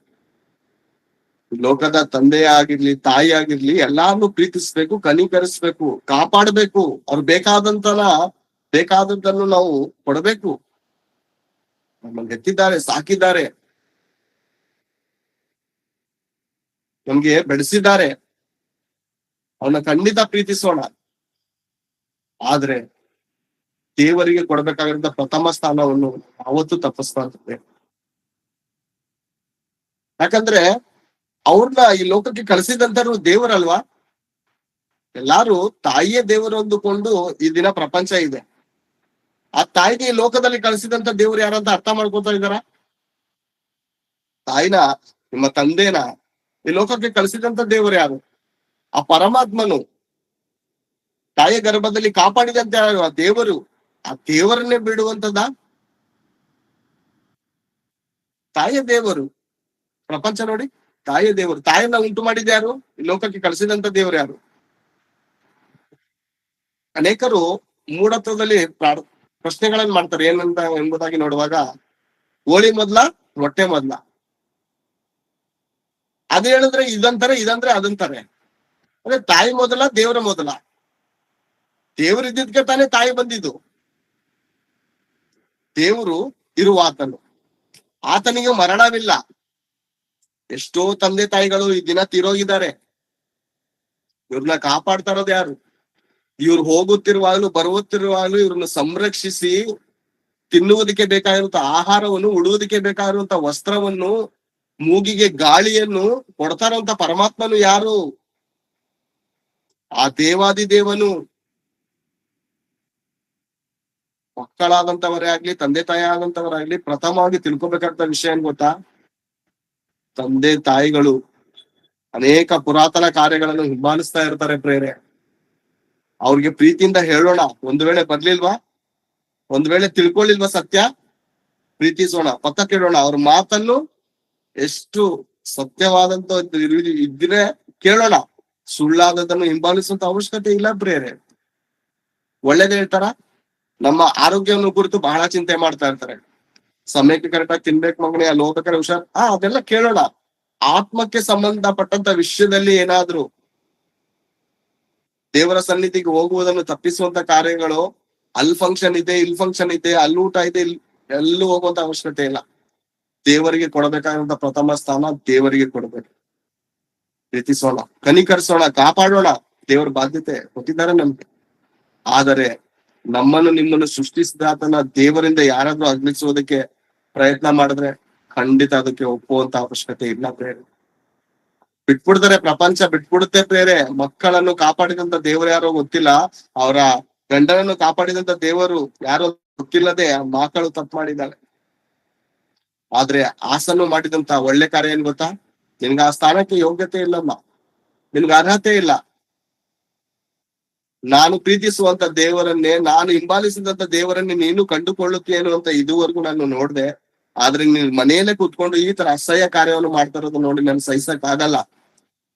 ಲೋಕದ ತಂದೆ ಆಗಿರ್ಲಿ, ತಾಯಿ ಆಗಿರ್ಲಿ, ಎಲ್ಲಾರನ್ನು ಪ್ರೀತಿಸ್ಬೇಕು, ಕನಿಕರಿಸ್ಬೇಕು, ಕಾಪಾಡ್ಬೇಕು. ಅವ್ರು ಬೇಕಾದದ್ದನ್ನು ನಾವು ಕೊಡಬೇಕು. ನಮ್ಮನ್ನು ಎತ್ತಿದ್ದಾರೆ, ಸಾಕಿದ್ದಾರೆ, ನಮ್ಗೆ ಬೆಳೆಸಿದ್ದಾರೆ. ಅವನ್ನ ಖಂಡಿತ ಪ್ರೀತಿಸೋಣ. ಆದ್ರೆ ದೇವರಿಗೆ ಕೊಡ್ಬೇಕಾಗಿರೋ ಪ್ರಥಮ ಸ್ಥಾನವನ್ನು ಯಾವತ್ತೂ ತಪ್ಪಿಸ್ತಾ ಇರ್ತದೆ. ಯಾಕಂದ್ರೆ ಅವ್ರನ್ನ ಈ ಲೋಕಕ್ಕೆ ಕಳಿಸಿದಂತರು ದೇವರಲ್ವಾ. ಎಲ್ಲಾರು ತಾಯಿಯೇ ದೇವರು ಅಂದುಕೊಂಡು ಈ ದಿನ ಪ್ರಪಂಚ ಇದೆ. ಆ ತಾಯಿಗೆ ಈ ಲೋಕದಲ್ಲಿ ಕಳಿಸಿದಂತ ದೇವ್ರು ಯಾರಂತ ಅರ್ಥ ಮಾಡ್ಕೊತಾ ಇದಾರ? ತಾಯಿನ, ನಿಮ್ಮ ತಂದೆನ ಈ ಲೋಕಕ್ಕೆ ಕಳಿಸಿದಂತ ದೇವರು ಯಾರು? ಆ ಪರಮಾತ್ಮನು. ತಾಯಿಯ ಗರ್ಭದಲ್ಲಿ ಕಾಪಾಡಿದಂತ ಯಾರು? ಆ ದೇವರು. ಆ ದೇವರನ್ನೇ ಬಿಡುವಂತದ? ತಾಯಿಯ ದೇವರು. ಪ್ರಪಂಚ ನೋಡಿ, ತಾಯಿಯ ದೇವರು. ತಾಯಿಯನ್ನ ಉಂಟು ಮಾಡಿದ ಯಾರು? ಈ ಲೋಕಕ್ಕೆ ಕಳಿಸಿದಂತ ದೇವರು ಯಾರು? ಅನೇಕರು ಮೂಢತ್ವದಲ್ಲಿ ಪ್ರಶ್ನೆಗಳನ್ನ ಮಾಡ್ತಾರೆ. ಏನಂತ ಎಂಬುದಾಗಿ ನೋಡುವಾಗ, ಕೋಳಿ ಮೊದ್ಲ, ಮೊಟ್ಟೆ ಮೊದ್ಲ? ಅದ್ ಹೇಳಿದ್ರೆ ಇದಂತಾರೆ, ಇದಂದ್ರೆ ಅದಂತಾರೆ. ಅಂದ್ರೆ ತಾಯಿ ಮೊದಲ, ದೇವರ ಮೊದಲ? ದೇವರು ಇದ್ದಿದ್ಕೆ ತಾನೇ ತಾಯಿ ಬಂದಿದ್ದು. ದೇವರು ಇರುವ ಆತನು, ಆತನಿಗೆ ಮರಣವಿಲ್ಲ. ಎಷ್ಟೋ ತಂದೆ ತಾಯಿಗಳು ಈ ದಿನ ತೀರೋಗಿದ್ದಾರೆ. ಇವ್ರನ್ನ ಕಾಪಾಡ್ತಾ ಇರೋದು ಯಾರು? ಇವ್ರು ಹೋಗುತ್ತಿರುವಾಗಲೂ ಬರುತ್ತಿರುವಾಗಲೂ ಇವ್ರನ್ನ ಸಂರಕ್ಷಿಸಿ ತಿನ್ನುವುದಕ್ಕೆ ಬೇಕಾಗಿರುವಂತ ಆಹಾರವನ್ನು, ಉಡುವುದಕ್ಕೆ ಬೇಕಾಗಿರುವಂತ ವಸ್ತ್ರವನ್ನು, ಮೂಗಿಗೆ ಗಾಳಿಯನ್ನು ಕೊಡ್ತಾ ಇರುವಂತ ಪರಮಾತ್ಮನು ಯಾರು? ಆ ದೇವಾದಿದೇವನು. ಮಕ್ಕಳಾದಂತವರೇ ಆಗ್ಲಿ, ತಂದೆ ತಾಯಿ ಆದಂತವರಾಗ್ಲಿ, ಪ್ರಥಮವಾಗಿ ತಿಳ್ಕೊಬೇಕಾದ ವಿಷಯ ಏನ್ ಗೊತ್ತಾ? ತಂದೆ ತಾಯಿಗಳು ಅನೇಕ ಪುರಾತನ ಕಾರ್ಯಗಳನ್ನು ಹಿಂಬಾಲಿಸ್ತಾ ಇರ್ತಾರೆ ಪ್ರೇರೆ. ಅವ್ರಿಗೆ ಪ್ರೀತಿಯಿಂದ ಹೇಳೋಣ. ಒಂದು ವೇಳೆ ಬರ್ಲಿಲ್ವಾ, ಒಂದ್ ವೇಳೆ ತಿಳ್ಕೊಳ್ಳಿಲ್ವಾ ಸತ್ಯ, ಪ್ರೀತಿಸೋಣ, ಪಕ್ಕ ಕೇಳೋಣ. ಅವ್ರ ಮಾತನ್ನು ಎಷ್ಟು ಸತ್ಯವಾದಂತ ಇದ್ರೆ ಕೇಳೋಣ. ಸುಳ್ಳಾದದನ್ನು ಹಿಂಬಾಲಿಸುವಂತ ಅವಶ್ಯಕತೆ ಇಲ್ಲ ಪ್ರೇರೆ. ಒಳ್ಳೇದೇ ಹೇಳ್ತಾರ. ನಮ್ಮ ಆರೋಗ್ಯವನ್ನು ಕುರಿತು ಬಹಳ ಚಿಂತೆ ಮಾಡ್ತಾ ಇರ್ತಾರೆ. ಸಮಯಕ್ಕೆ ಕರೆಕ್ಟಾಗಿ ತಿನ್ಬೇಕು ಮಗನೇ, ಅಲ್ಲಿ ಹೋಗ್ಬೇಕಾದ್ರೆ ಹುಷಾರ್. ಅದೆಲ್ಲ ಕೇಳೋಣ. ಆತ್ಮಕ್ಕೆ ಸಂಬಂಧಪಟ್ಟಂತ ವಿಷಯದಲ್ಲಿ ಏನಾದ್ರು ದೇವರ ಸನ್ನಿಧಿಗೆ ಹೋಗುವುದನ್ನು ತಪ್ಪಿಸುವಂತ ಕಾರ್ಯಗಳು, ಅಲ್ಲಿ ಫಂಕ್ಷನ್ ಇದೆ, ಇಲ್ಲಿ ಫಂಕ್ಷನ್ ಇದೆ, ಅಲ್ಲಿ ಊಟ ಇದೆ, ಎಲ್ಲೂ ಹೋಗುವಂತ ಅವಶ್ಯಕತೆ ಇಲ್ಲ. ದೇವರಿಗೆ ಕೊಡಬೇಕಾದಂತ ಪ್ರಥಮ ಸ್ಥಾನ ದೇವರಿಗೆ ಕೊಡ್ಬೇಕು. ಪ್ರೀತಿಸೋಣ, ಕನಿಕರಿಸೋಣ, ಕಾಪಾಡೋಣ. ದೇವರ ಬಾಧ್ಯತೆ ಕೊಟ್ಟಿದ್ದಾರೆ ನಮ್ಗೆ. ಆದರೆ ನಮ್ಮನ್ನು ನಿಮ್ಮನ್ನು ಸೃಷ್ಟಿಸಿದಾತನ ದೇವರಿಂದ ಯಾರಾದ್ರೂ ಅಗ್ನಿಸುವುದಕ್ಕೆ ಪ್ರಯತ್ನ ಮಾಡಿದ್ರೆ ಖಂಡಿತ ಅದಕ್ಕೆ ಒಪ್ಪುವಂತ ಅವಶ್ಯಕತೆ ಇಲ್ಲ ಪ್ರೇರೆ. ಬಿಟ್ಬಿಡ್ತಾರೆ, ಪ್ರಪಂಚ ಬಿಟ್ಬಿಡುತ್ತೆ ಪ್ರೇರೆ. ಮಕ್ಕಳನ್ನು ಕಾಪಾಡಿದಂತ ದೇವರು ಯಾರೋ ಗೊತ್ತಿಲ್ಲ, ಅವರ ಗಂಡನನ್ನು ಕಾಪಾಡಿದಂತ ದೇವರು ಯಾರೋ ಗೊತ್ತಿಲ್ಲದೆ ಮಕ್ಕಳು ತಪ್ಪು ಮಾಡಿದ್ದಾರೆ. ಆದ್ರೆ ಆಸನ್ನು ಮಾಡಿದಂತ ಒಳ್ಳೆ ಕಾರ್ಯ ಏನ್ ಗೊತ್ತಾ? ನಿನ್ಗೆ ಆ ಸ್ಥಾನಕ್ಕೆ ಯೋಗ್ಯತೆ ಇಲ್ಲಮ್ಮ, ನಿನ್ಗೆ ಅರ್ಹತೆ ಇಲ್ಲ. ನಾನು ಪ್ರೀತಿಸುವಂತ ದೇವರನ್ನೇ, ನಾನು ಹಿಂಬಾಲಿಸಿದಂತ ದೇವರನ್ನೇ ನೀನು ಕಂಡುಕೊಳ್ಳುತ್ತೇನು ಅಂತ ಇದುವರೆಗೂ ನಾನು ನೋಡ್ದೆ. ಆದ್ರೆ ನೀನ್ ಮನೆಯಲ್ಲೇ ಕೂತ್ಕೊಂಡು ಈ ತರ ಅಸಹ್ಯ ಕಾರ್ಯವನ್ನು ಮಾಡ್ತಾ ಇರೋದು ನೋಡಿ ನನ್ ಸಹಿಸಕ್ ಆಗಲ್ಲ.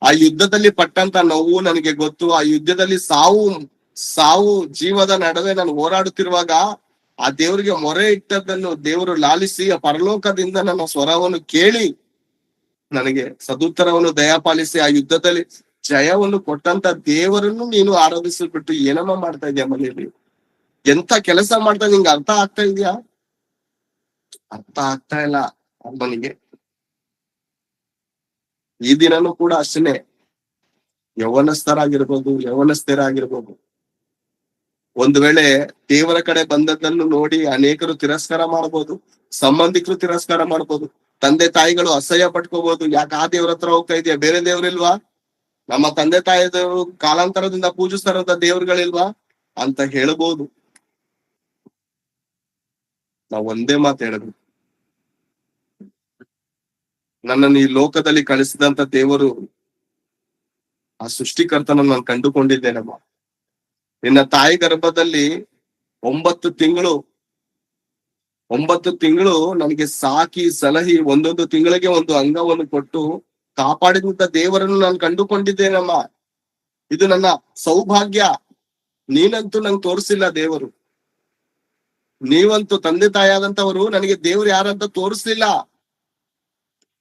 ಆ ಯುದ್ಧದಲ್ಲಿ ಪಟ್ಟಂತ ನೋವು ನನಗೆ ಗೊತ್ತು. ಆ ಯುದ್ಧದಲ್ಲಿ ಸಾವು ಜೀವದ ನಡುವೆ ನಾನು ಹೋರಾಡುತ್ತಿರುವಾಗ ಆ ದೇವರಿಗೆ ಮೊರೆ ಇಟ್ಟದ್ದನ್ನು ದೇವರು ಲಾಲಿಸಿ ಆ ಪರಲೋಕದಿಂದ ನನ್ನ ಸ್ವರವನ್ನು ಕೇಳಿ ನನಗೆ ಸದುತ್ತರವನ್ನು ದಯಪಾಲಿಸಿ ಆ ಯುದ್ಧದಲ್ಲಿ ಜಯವನ್ನು ಕೊಟ್ಟಂತ ದೇವರನ್ನು ನೀನು ಆರಾಧಿಸ್ಬಿಟ್ಟು ಏನಮ್ಮ ಮಾಡ್ತಾ ಇದೀಯ ಮನೆಯಲ್ಲಿ? ಎಂತ ಕೆಲಸ ಮಾಡ್ತಾ ನಿಂಗೆ ಅರ್ಥ ಆಗ್ತಾ ಇದೆಯಾ? ಅರ್ಥ ಆಗ್ತಾ ಇಲ್ಲ ಅಮ್ಮನಿಗೆ. ಈ ದಿನನೂ ಕೂಡ ಅಷ್ಟೇನೆ. ಯೌವನಸ್ಥರಾಗಿರ್ಬೋದು. ಒಂದು ವೇಳೆ ದೇವರ ಕಡೆ ಬಂದದ್ದನ್ನು ನೋಡಿ ಅನೇಕರು ತಿರಸ್ಕಾರ ಮಾಡಬಹುದು, ಸಂಬಂಧಿಕರು ತಿರಸ್ಕಾರ ಮಾಡಬಹುದು, ತಂದೆ ತಾಯಿಗಳು ಅಸಹ್ಯ ಪಟ್ಕೋಬಹುದು. ಯಾಕೆ ಆ ದೇವ್ರ ಹತ್ರ ಹೋಗ್ತಾ ಇದೆಯಾ, ಬೇರೆ ದೇವ್ರಿಲ್ವಾ? ನಮ್ಮ ತಂದೆ ತಾಯಿದವರು ಕಾಲಾಂತರದಿಂದ ಪೂಜಿಸ್ತಾರಂತ ದೇವ್ರುಗಳಿಲ್ವಾ ಅಂತ ಹೇಳ್ಬೋದು. ನಾವ್ ಒಂದೇ ಮಾತು ಹೇಳೋದು, ನನ್ನನ್ನು ಈ ಲೋಕದಲ್ಲಿ ಕಳಿಸಿದಂತ ದೇವರು, ಆ ಸೃಷ್ಟಿಕರ್ತನನ್ನು ನಾನು ಕಂಡುಕೊಂಡಿದ್ದೇನಮ್ಮ. ನಿನ್ನ ತಾಯಿ ಗರ್ಭದಲ್ಲಿ 9 ತಿಂಗಳು ನನಗೆ ಸಾಕಿ ಸಲಹಿ ಒಂದೊಂದು ತಿಂಗಳಿಗೆ ಒಂದು ಅಂಗವನ್ನು ಕೊಟ್ಟು ಕಾಪಾಡಿದಂತ ದೇವರನ್ನು ನಾನು ಕಂಡುಕೊಂಡಿದ್ದೇನಮ್ಮ. ಇದು ನನ್ನ ಸೌಭಾಗ್ಯ. ನೀನಂತೂ ನಂಗೆ ತೋರಿಸಿಲ್ಲ ದೇವರು, ನೀವಂತೂ ತಂದೆ ತಾಯಿಯಾದಂತವರು ನನಗೆ ದೇವ್ರು ಯಾರಂತ ತೋರಿಸ್ಲಿಲ್ಲ.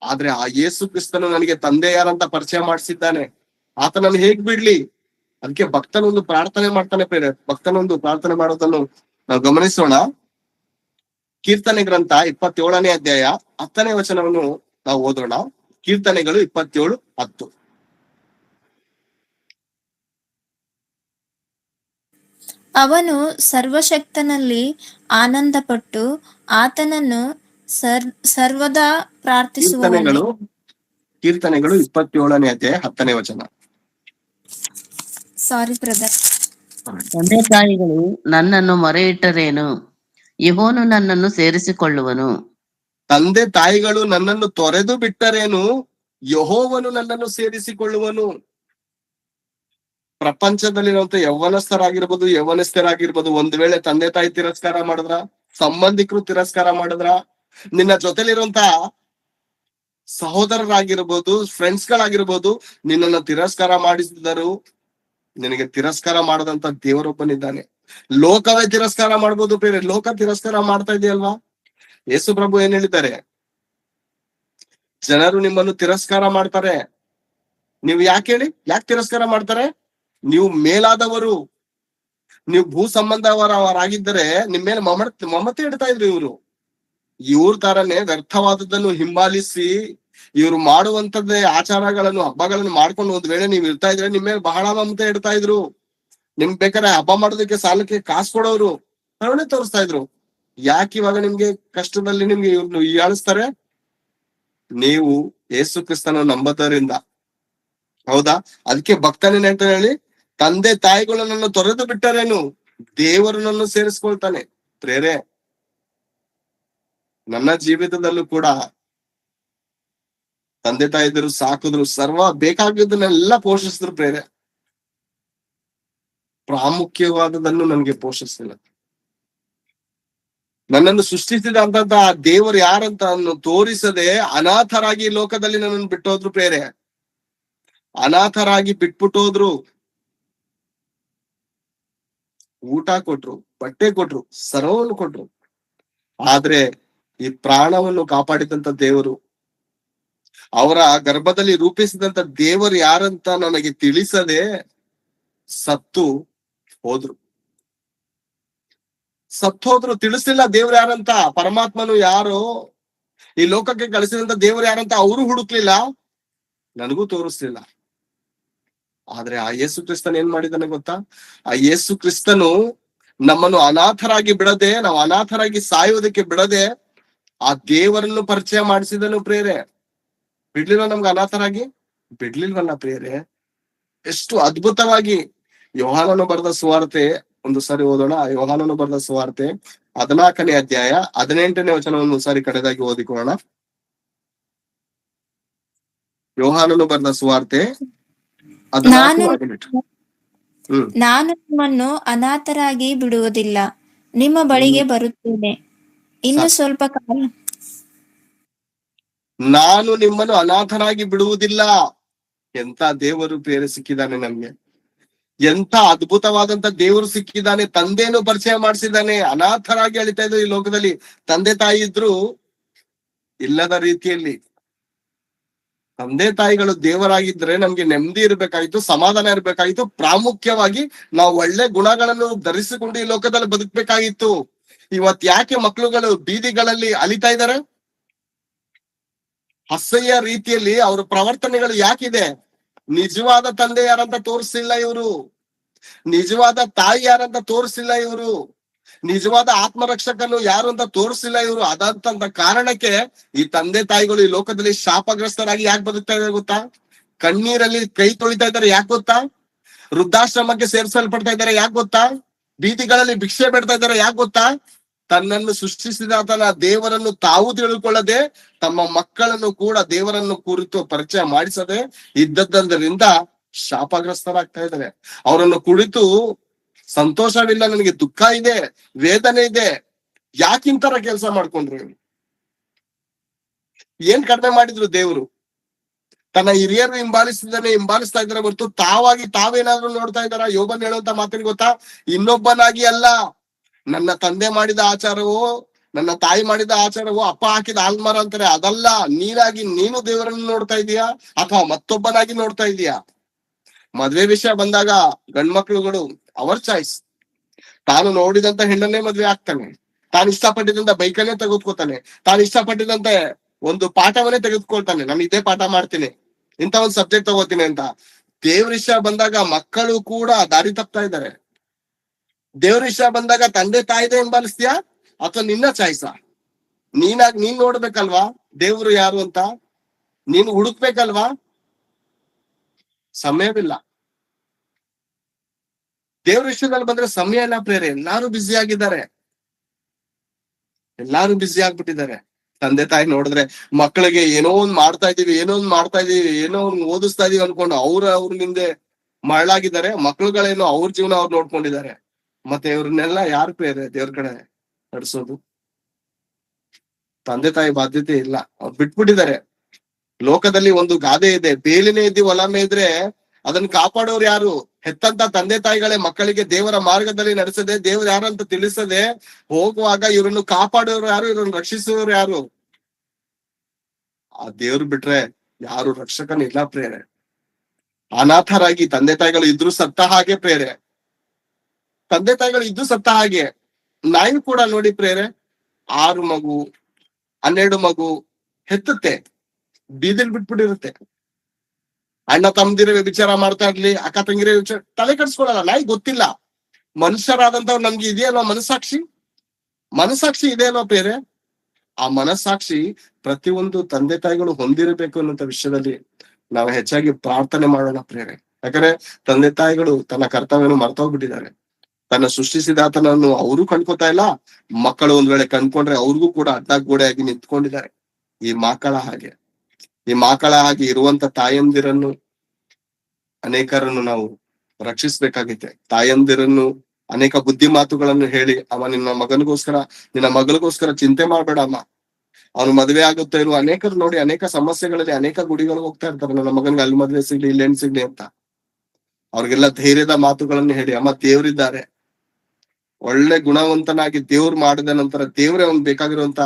ಆದ್ರೆ ಆ ಯೇಸು ಕ್ರಿಸ್ತನು ನನಗೆ ತಂದೆ ಯಾರಂತ ಪರಿಚಯ ಮಾಡಿಸಿದ್ದಾನೆ. ಆತ ನಾನು ಹೇಗ್ ಬಿಡ್ಲಿ? ಅದಕ್ಕೆ ಭಕ್ತನೊಂದು ಪ್ರಾರ್ಥನೆ ಮಾಡ್ತಾನೆ. ಭಕ್ತನೊಂದು ಪ್ರಾರ್ಥನೆ ಮಾಡೋದನ್ನು ನಾವು ಗಮನಿಸೋಣ. ಕೀರ್ತನೆ ಗ್ರಂಥ 27ನೇ ಅಧ್ಯಾಯ 10ನೇ ವಚನವನ್ನು ನಾವು ಓದೋಣ. ಕೀರ್ತನೆಗಳು 27:10. ಅವನು ಸರ್ವಶಕ್ತನಲ್ಲಿ ಆನಂದಪಟ್ಟು ಆತನನ್ನು ಸರ್ವದಾ ಪ್ರಾರ್ಥಿಸುವವನು. ಕೀರ್ತನೆಗಳು 27ನೇ ಅಧ್ಯಾಯ 10ನೇ ವಚನ. Sorry brother. ತಂದೆ ತಾಯಿಗಳು ನನ್ನನ್ನು ಮೊರೆಯಿಟ್ಟರೇನು, ಯೆಹೋವನು ನನ್ನನ್ನು ಸೇರಿಸಿಕೊಳ್ಳುವನು. ತಂದೆ ತಾಯಿಗಳು ನನ್ನನ್ನು ತೊರೆದು ಬಿಟ್ಟರೇನು, ಯೆಹೋವನು ನನ್ನನ್ನು ಸೇರಿಸಿಕೊಳ್ಳುವನು. ಪ್ರಪಂಚದಲ್ಲಿರುವಂತ ಯೌವನಸ್ಥರಾಗಿರ್ಬೋದು, ಒಂದು ವೇಳೆ ತಂದೆ ತಾಯಿ ತಿರಸ್ಕಾರ ಮಾಡಿದ್ರ, ಸಂಬಂಧಿಕರು ತಿರಸ್ಕಾರ ಮಾಡಿದ್ರ, ನಿನ್ನ ಜೊತೆಲಿರುವಂತ ಸಹೋದರರಾಗಿರ್ಬೋದು, ಫ್ರೆಂಡ್ಸ್ ಗಳಾಗಿರ್ಬೋದು, ನಿನ್ನನ್ನು ತಿರಸ್ಕಾರ ಮಾಡಿಸಿದರು. ನಿನಗೆ ತಿರಸ್ಕಾರ ಮಾಡದಂತ ದೇವರೊಬ್ಬನಿದ್ದಾನೆ. ಲೋಕವೇ ತಿರಸ್ಕಾರ ಮಾಡ್ಬೋದು ಬೇರೆ, ಲೋಕ ತಿರಸ್ಕಾರ ಮಾಡ್ತಾ ಇದೆಯಲ್ವಾ? ಯೇಸು ಪ್ರಭು ಏನ್ ಹೇಳಿದ್ದಾರೆ? ಜನರು ನಿಮ್ಮನ್ನು ತಿರಸ್ಕಾರ ಮಾಡ್ತಾರೆ. ನೀವು ಯಾಕೆ ಹೇಳಿ, ಯಾಕೆ ತಿರಸ್ಕಾರ ಮಾಡ್ತಾರೆ? ನೀವು ಮೇಲಾದವರು, ನೀವು ಭೂ ಸಂಬಂಧವರಾಗಿದ್ದರೆ ನಿಮ್ಮ ಮೇಲೆ ಮಮತೆ ಇಡ್ತಾ ಇದ್ರು. ಇವ್ರ ತರನೇ ವ್ಯರ್ಥವಾದದ್ದನ್ನು ಹಿಂಬಾಲಿಸಿ ಇವ್ರು ಮಾಡುವಂತದ್ದೇ ಆಚಾರಗಳನ್ನು, ಹಬ್ಬಗಳನ್ನು ಮಾಡ್ಕೊಂಡು ಒಂದ್ ವೇಳೆ ನೀವ್ ಇರ್ತಾ ಇದ್ರೆ ನಿಮ್ ಮೇಲೆ ಬಹಳ ಮಮತೆ ಇಡ್ತಾ ಇದ್ರು. ನಿಮ್ಗೆ ಬೇಕಾದ್ರೆ ಹಬ್ಬ ಮಾಡೋದಕ್ಕೆ ಸಾಲಕ್ಕೆ ಕಾಸು ಕೊಡೋರು, ಕರುಣೆ ತೋರಿಸ್ತಾ ಇದ್ರು. ಯಾಕೆ ಇವಾಗ ನಿಮ್ಗೆ ಕಷ್ಟದಲ್ಲಿ ನಿಮ್ಗೆ ಇವ್ರನ್ನು ಹೀಯಾಳಿಸ್ತಾರೆ? ನೀವು ಯೇಸು ಕ್ರಿಸ್ತನ ನಂಬದರಿಂದ. ಹೌದಾ? ಅದಕ್ಕೆ ಭಕ್ತನೇನ್ ಹೇಳ್ತಾನೆ ಹೇಳಿ, ತಂದೆ ತಾಯಿಗಳು ನನ್ನ ತೊರೆದು ಬಿಟ್ಟರೇನು, ದೇವರು ನನ್ನ ಸೇರಿಸ್ಕೊಳ್ತಾನೆ. ಪ್ರೇರೆ, ನನ್ನ ಜೀವಿತದಲ್ಲೂ ಕೂಡ ತಂದೆ ತಾಯಿದ್ರು ಸಾಕಿದ್ರು, ಸರ್ವ ಬೇಕಾಗಿದ್ದನ್ನೆಲ್ಲ ಪೋಷಿಸಿದ್ರು. ಪ್ರೇರೆ, ಪ್ರಾಮುಖ್ಯವಾದದನ್ನು ನನಗೆ ಪೋಷಿಸಿಲ್ಲ. ನನ್ನನ್ನು ಸೃಷ್ಟಿಸಿದಂತ ಆ ದೇವರು ಯಾರಂತ ತೋರಿಸದೆ ಅನಾಥರಾಗಿ ಲೋಕದಲ್ಲಿ ನನ್ನನ್ನು ಬಿಟ್ಟೋದ್ರು. ಪ್ರೇರೆ, ಅನಾಥರಾಗಿ ಬಿಟ್ಬಿಟ್ಟೋದ್ರು. ಊಟ ಕೊಟ್ರು, ಬಟ್ಟೆ ಕೊಟ್ರು, ಸರ್ವವನ್ನು ಕೊಟ್ರು. ಆದ್ರೆ ಈ ಪ್ರಾಣವನ್ನು ಕಾಪಾಡಿದಂತ ದೇವರು, ಅವರ ಗರ್ಭದಲ್ಲಿ ರೂಪಿಸಿದಂತ ದೇವರು ಯಾರಂತ ನನಗೆ ತಿಳಿಸದೆ ಸತ್ತು ಹೋದ್ರು. ತಿಳಿಸ್ಲಿಲ್ಲ ದೇವ್ರು ಯಾರಂತ. ಪರಮಾತ್ಮನು ಯಾರು, ಈ ಲೋಕಕ್ಕೆ ಕಳಿಸಿದಂತ ದೇವರು ಯಾರಂತ ಅವರು ಹುಡುಕ್ಲಿಲ್ಲ, ನನಗೂ ತೋರಿಸ್ಲಿಲ್ಲ. ಆದ್ರೆ ಆ ಯೇಸು ಕ್ರಿಸ್ತನ್ ಏನ್ ಮಾಡಿದಾನೆ ಗೊತ್ತಾ? ಆ ಯೇಸು ಕ್ರಿಸ್ತನು ನಮ್ಮನ್ನು ಅನಾಥರಾಗಿ ಬಿಡದೆ, ನಾವು ಅನಾಥರಾಗಿ ಸಾಯೋದಕ್ಕೆ ಬಿಡದೆ ಆ ದೇವರನ್ನು ಪರಿಚಯ ಮಾಡಿಸಿದನು. ಪ್ರೇರೆ, ಬಿಡ್ಲಿಲ್ವ ನಮ್ಗೆ ಅನಾಥರಾಗಿ? ಬಿಡ್ಲಿಲ್ವಲ್ಲ ಪ್ರೇರೆ. ಎಷ್ಟು ಅದ್ಭುತವಾಗಿ ಯೋಹಾನನು ಬರೆದ ಸುವಾರ್ತೆ ಒಂದು ಸಾರಿ ಓದೋಣ. ಯೋಹಾನನು ಬರೆದ ಸುವಾರ್ತೆ 14ನೇ ಅಧ್ಯಾಯ 18ನೇ ವಚನವನ್ನು ಸಾರಿ ಕಡೆದಾಗಿ ಓದಿಕೊಳ್ಳೋಣ. ಯೋಹಾನನು ಬರೆದ ಸುವಾರ್ತೆ 14:18. ನಾನು ನಿಮ್ಮನ್ನು ಅನಾಥರಾಗಿ ಬಿಡುವುದಿಲ್ಲ, ನಿಮ್ಮ ಬಳಿಗೆ ಬರುತ್ತೇನೆ. ಇನ್ನು ಸ್ವಲ್ಪ ಕಾಲ ನಾನು ನಿಮ್ಮನ್ನು ಅನಾಥರಾಗಿ ಬಿಡುವುದಿಲ್ಲ. ಎಂತ ದೇವರು ಪ್ರೇರೆ ಸಿಕ್ಕಿದ್ದಾನೆ ನಮ್ಗೆ, ಎಂತ ಅದ್ಭುತವಾದಂತ ದೇವರು ಸಿಕ್ಕಿದ್ದಾನೆ. ತಂದೆಯನ್ನು ಪರಿಚಯ ಮಾಡಿಸಿದ್ದಾನೆ. ಅನಾಥರಾಗಿ ಅಳಿತಾ ಇದ್ರು ಈ ಲೋಕದಲ್ಲಿ. ತಂದೆ ತಾಯಿ ಇದ್ರು ಇಲ್ಲದ ರೀತಿಯಲ್ಲಿ. ತಂದೆ ತಾಯಿಗಳು ದೇವರಾಗಿದ್ರೆ ನಮ್ಗೆ ನೆಮ್ಮದಿ ಇರ್ಬೇಕಾಗಿತ್ತು, ಸಮಾಧಾನ ಇರ್ಬೇಕಾಗಿತ್ತು. ಪ್ರಾಮುಖ್ಯವಾಗಿ ನಾವು ಒಳ್ಳೆ ಗುಣಗಳನ್ನು ಧರಿಸಿಕೊಂಡು ಈ ಲೋಕದಲ್ಲಿ ಬದುಕ್ಬೇಕಾಗಿತ್ತು. ಇವತ್ ಯಾಕೆ ಮಕ್ಳುಗಳು ಬೀದಿಗಳಲ್ಲಿ ಅಲಿತಾ ಇದ್ದಾರೆ? ಅಸಹ್ಯ ರೀತಿಯಲ್ಲಿ ಅವ್ರ ಪ್ರವರ್ತನೆಗಳು ಯಾಕಿದೆ? ನಿಜವಾದ ತಂದೆ ಯಾರಂತ ತೋರಿಸ್ಲಿಲ್ಲ ಇವರು, ನಿಜವಾದ ತಾಯಿ ಯಾರಂತ ತೋರಿಸ್ಲಿಲ್ಲ ಇವರು, ನಿಜವಾದ ಆತ್ಮರಕ್ಷಕನು ಯಾರು ಅಂತ ತೋರಿಸ್ಲಿಲ್ಲ ಇವರು. ಅದಂತ ಕಾರಣಕ್ಕೆ ಈ ತಂದೆ ತಾಯಿಗಳು ಈ ಲೋಕದಲ್ಲಿ ಶಾಪಗ್ರಸ್ತರಾಗಿ ಯಾಕೆ ಬದುಕ್ತಾ ಇದಾರೆ ಗೊತ್ತಾ? ಕಣ್ಣೀರಲ್ಲಿ ಕೈ ತೊಳಿತಾ ಇದ್ದಾರೆ ಯಾಕೆ ಗೊತ್ತಾ? ವೃದ್ಧಾಶ್ರಮಕ್ಕೆ ಸೇರಿಸಲ್ಪಡ್ತಾ ಇದ್ದಾರೆ ಯಾಕೆ ಗೊತ್ತಾ? ಬೀದಿಗಳಲ್ಲಿ ಭಿಕ್ಷೆ ಬೇಡ್ತಾ ಇದ್ದಾರೆ ಯಾಕೆ ಗೊತ್ತಾ? ತನ್ನನ್ನು ಸೃಷ್ಟಿಸಿದ ತನ್ನ ದೇವರನ್ನು ತಾವು ತಿಳ್ಕೊಳ್ಳದೆ ತಮ್ಮ ಮಕ್ಕಳನ್ನು ಕೂಡ ದೇವರನ್ನು ಕುರಿತು ಪರಿಚಯ ಮಾಡಿಸದೆ ಇದ್ದದ್ದರಿಂದ ಶಾಪಗ್ರಸ್ತರಾಗ್ತಾ ಇದ್ದಾರೆ. ಅವರನ್ನು ಕುರಿತು ಸಂತೋಷವಿಲ್ಲ, ನನಗೆ ದುಃಖ ಇದೆ, ವೇದನೆ ಇದೆ. ಯಾಕಿಂತರ ಕೆಲಸ ಮಾಡ್ಕೊಂಡ್ರು? ಏನ್ ಕಡಿಮೆ ಮಾಡಿದ್ರು ದೇವರು? ತನ್ನ ಹಿರಿಯರು ಹಿಂಬಾಲಿಸ್ತಾ ಇದ್ದಾರೆ ಹೊರತು ತಾವಾಗಿ ತಾವೇನಾದ್ರೂ ನೋಡ್ತಾ ಇದ್ದಾರ? ಯೋಬನ್ ಹೇಳುವಂತ ಮಾತಿನ ಗೊತ್ತಾ? ಇನ್ನೊಬ್ಬನಾಗಿ ಅಲ್ಲ, ನನ್ನ ತಂದೆ ಮಾಡಿದ ಆಚಾರವೋ ನನ್ನ ತಾಯಿ ಮಾಡಿದ ಆಚಾರವೋ, ಅಪ್ಪ ಹಾಕಿದ ಆಲ್ಮರ ಅಂತಾರೆ, ಅದಲ್ಲ. ನೀನಾಗಿ ನೀನು ದೇವರನ್ನು ನೋಡ್ತಾ ಇದೀಯಾ ಅಥವಾ ಮತ್ತೊಬ್ಬನಾಗಿ ನೋಡ್ತಾ ಇದೀಯಾ? ಮದ್ವೆ ವಿಷಯ ಬಂದಾಗ ಗಂಡ್ಮಕ್ಳುಗಳು ಅವರ್ ಚಾಯ್ಸ್. ತಾನು ನೋಡಿದಂತ ಹೆಣ್ಣನ್ನೇ ಮದ್ವೆ ಆಗ್ತಾನೆ, ತಾನು ಇಷ್ಟಪಟ್ಟಿದಂತ ಬೈಕನ್ನೇ ತೆಗೆದುಕೊತಾನೆ, ತಾನು ಇಷ್ಟಪಟ್ಟಿದಂತೆ ಒಂದು ಪಾಠವನ್ನೇ ತೆಗೆದುಕೊಳ್ತಾನೆ. ನಾನು ಇದೇ ಪಾಠ ಮಾಡ್ತೀನಿ, ಇಂತ ಒಂದು ಸಬ್ಜೆಕ್ಟ್ ತಗೋತೀನಿ ಅಂತ. ದೇವ್ರ ವಿಷಯ ಬಂದಾಗ ಮಕ್ಕಳು ಕೂಡ ದಾರಿ ತಪ್ತಾ ಇದ್ದಾರೆ. ದೇವ್ರ ವಿಷಯ ಬಂದಾಗ ತಂದೆ ತಾಯಿದೆ ಹಿಂಬಾಲಿಸ್ತೀಯಾ ಅಥವಾ ನಿನ್ನ ಚಾಯ್ಸ? ನೀನ್ ನೋಡ್ಬೇಕಲ್ವಾ ದೇವ್ರು ಯಾರು ಅಂತ? ನೀನು ಹುಡುಕ್ಬೇಕಲ್ವಾ? ಸಮಯವಿಲ್ಲ. ದೇವ್ರ ವಿಷಯದಲ್ಲಿ ಬಂದ್ರೆ ಸಮಯ ಇಲ್ಲ ಪ್ರೇರೆ. ಎಲ್ಲಾರು ಬ್ಯುಸಿ ಆಗಿದ್ದಾರೆ, ಎಲ್ಲಾರು ಬ್ಯುಸಿ ಆಗ್ಬಿಟ್ಟಿದ್ದಾರೆ. ತಂದೆ ತಾಯಿ ನೋಡಿದ್ರೆ ಮಕ್ಕಳಿಗೆ ಏನೋ ಒಂದ್ ಮಾಡ್ತಾ ಇದೀವಿ, ಏನೋ ಒಂದ್ ಓದಿಸ್ತಾ ಇದೀವಿ ಅನ್ಕೊಂಡು ಅವ್ರ ಹಿಂದೆ ಮರಳಾಗಿದ್ದಾರೆ. ಮಕ್ಳುಗಳೇನೋ ಅವ್ರ ಜೀವನ ಅವ್ರು ನೋಡ್ಕೊಂಡಿದ್ದಾರೆ. ಮತ್ತೆ ಇವ್ರನ್ನೆಲ್ಲ ಯಾರು ಪ್ರೇರೆ ದೇವ್ರ ಕಡೆ ನಡೆಸೋದು? ತಂದೆ ತಾಯಿ ಬಾಧ್ಯತೆ ಇಲ್ಲ, ಅವ್ರು ಬಿಟ್ಬಿಟ್ಟಿದ್ದಾರೆ. ಲೋಕದಲ್ಲಿ ಒಂದು ಗಾದೆ ಇದೆ, ಬೇಲಿನೇ ಇದ್ದಿ ಹೊಲ ಮೇಯ್ದ್ರೆ ಅದನ್ನ ಕಾಪಾಡೋರು ಯಾರು? ಹೆತ್ತಂತ ತಂದೆ ತಾಯಿಗಳೇ ಮಕ್ಕಳಿಗೆ ದೇವರ ಮಾರ್ಗದಲ್ಲಿ ನಡೆಸದೆ, ದೇವ್ರು ಯಾರು ಅಂತ ತಿಳಿಸದೆ ಹೋಗುವಾಗ ಇವ್ರನ್ನು ಕಾಪಾಡೋರು ಯಾರು? ಇವ್ರನ್ನ ರಕ್ಷಿಸೋರು ಯಾರು? ಆ ದೇವ್ರು ಬಿಟ್ರೆ ಯಾರು ರಕ್ಷಕನ ಇಲ್ಲ ಪ್ರೇರೆ. ಅನಾಥರಾಗಿ ತಂದೆ ತಾಯಿಗಳು ಇದ್ರು ಸತ್ತ ಹಾಗೆ ಪ್ರೇರೆ. ತಂದೆ ತಾಯಿಗಳು ಇದ್ದು ಸತ್ತ ಹಾಗೆ. ನಾಯಿ ಕೂಡ ನೋಡಿ ಪ್ರೇರೆ, 6 ಮಗು 12 ಮಗು ಹೆತ್ತುತ್ತೆ, ಬೀದಿಲ್ ಬಿಟ್ಬಿಟ್ಟಿರುತ್ತೆ. ಅಣ್ಣ ತಮ್ಮದಿರ ವಿಚಾರ ಮಾಡ್ತಾ ಇರ್ಲಿ, ಅಕ್ಕ ತಂಗಿರ ವಿಚಾರ ತಲೆ ಕಟ್ಸ್ಕೊಳಲ್ಲ. ನಾಯಿ ಗೊತ್ತಿಲ್ಲ. ಮನುಷ್ಯರಾದಂತವ್ರು ನಮ್ಗೆ ಇದೆಯಲ್ವಾ ಮನಸ್ಸಾಕ್ಷಿ ಇದೆಯಲ್ವಾ ಬೇರೆ? ಆ ಮನಸ್ಸಾಕ್ಷಿ ಪ್ರತಿಯೊಂದು ತಂದೆ ತಾಯಿಗಳು ಹೊಂದಿರಬೇಕು ಅನ್ನೋ ವಿಷಯದಲ್ಲಿ ನಾವು ಹೆಚ್ಚಾಗಿ ಪ್ರಾರ್ಥನೆ ಮಾಡೋಣ ಪ್ರೇರೆ. ಯಾಕಂದ್ರೆ ತಂದೆ ತಾಯಿಗಳು ತನ್ನ ಕರ್ತವ್ಯವನ್ನು ಮರ್ತೋಗ್ಬಿಟ್ಟಿದ್ದಾರೆ. ತನ್ನ ಸೃಷ್ಟಿಸಿದಾತನನ್ನು ಅವರು ಕಂಡ್ಕೋತಾ ಇಲ್ಲ. ಮಕ್ಕಳು ಒಂದ್ ವೇಳೆ ಕಂಡ್ಕೊಂಡ್ರೆ ಅವ್ರಿಗೂ ಕೂಡ ಅಡ್ಡಗೋಡೆಯಾಗಿ ನಿಂತ್ಕೊಂಡಿದ್ದಾರೆ. ಈ ಮಕ್ಕಳ ಹಾಗೆ ಇರುವಂತ ತಾಯಂದಿರನ್ನು ಅನೇಕರನ್ನು ನಾವು ರಕ್ಷಿಸ್ಬೇಕಾಗೈತೆ. ತಾಯಂದಿರನ್ನು ಅನೇಕ ಬುದ್ಧಿ ಮಾತುಗಳನ್ನು ಹೇಳಿ, ಅವ ನಿನ್ನ ಮಗಳಿಗೋಸ್ಕರ ಚಿಂತೆ ಮಾಡ್ಬೇಡ ಅಮ್ಮ, ಅವನು ಮದುವೆ ಆಗುತ್ತೆ ಇರುವ ಅನೇಕರು ನೋಡಿ ಅನೇಕ ಸಮಸ್ಯೆಗಳಲ್ಲಿ ಅನೇಕ ಗುಡಿಗಳಿಗೆ ಹೋಗ್ತಾ ಇರ್ತಾರೆ. ನನ್ನ ಮಗನ್ಗೆ ಅಲ್ಲಿ ಮದುವೆ ಸಿಗ್ಲಿ, ಇಲ್ಲಿ ಹೆಣ್ ಸಿಗ್ಲಿ ಅಂತ. ಅವ್ರಿಗೆಲ್ಲ ಧೈರ್ಯದ ಮಾತುಗಳನ್ನು ಹೇಳಿ, ಅಮ್ಮ ದೇವ್ರಿದ್ದಾರೆ, ಒಳ್ಳೆ ಗುಣವಂತನಾಗಿ ದೇವ್ರು ಮಾಡಿದ ನಂತರ ದೇವ್ರೇ ಅವ್ನ್ ಬೇಕಾಗಿರುವಂತ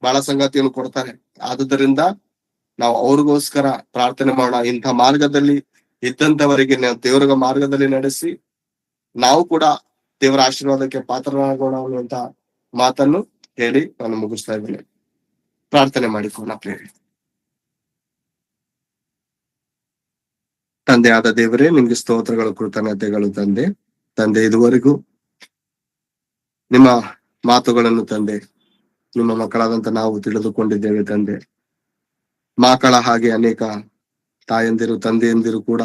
ಬಹಳ ಸಂಗತಿಯನ್ನು ಕೊಡ್ತಾರೆ. ಆದುದರಿಂದ ನಾವು ಅವ್ರಿಗೋಸ್ಕರ ಪ್ರಾರ್ಥನೆ ಮಾಡೋಣ. ಇಂಥ ಮಾರ್ಗದಲ್ಲಿ ಇದ್ದಂತವರಿಗೆ ನಾವು ದೇವರ ಮಾರ್ಗದಲ್ಲಿ ನಡೆಸಿ ನಾವು ಕೂಡ ದೇವರ ಆಶೀರ್ವಾದಕ್ಕೆ ಪಾತ್ರರಾಗೋಣ ಅನ್ನುವಂತ ಮಾತನ್ನು ಹೇಳಿ ನಾನು ಮುಗಿಸ್ತಾ ಇದ್ದೇನೆ. ಪ್ರಾರ್ಥನೆ ಮಾಡಿಕೋಣ ಪ್ರೇರೆ. ತಂದೆ ಆದ ದೇವರೇ, ನಿಮ್ಗೆ ಸ್ತೋತ್ರಗಳು, ಕೃತಜ್ಞತೆಗಳು ತಂದೆ. ಇದುವರೆಗೂ ನಿಮ್ಮ ಮಾತುಗಳನ್ನು ತಂದೆ ನಿಮ್ಮ ಮಕ್ಕಳಾದಂತ ನಾವು ತಿಳಿದುಕೊಂಡಿದ್ದೇವೆ ತಂದೆ. ಮಕ್ಕಳ ಹಾಗೆ ಅನೇಕ ತಾಯಂದಿರು ತಂದೆಯಂದಿರು ಕೂಡ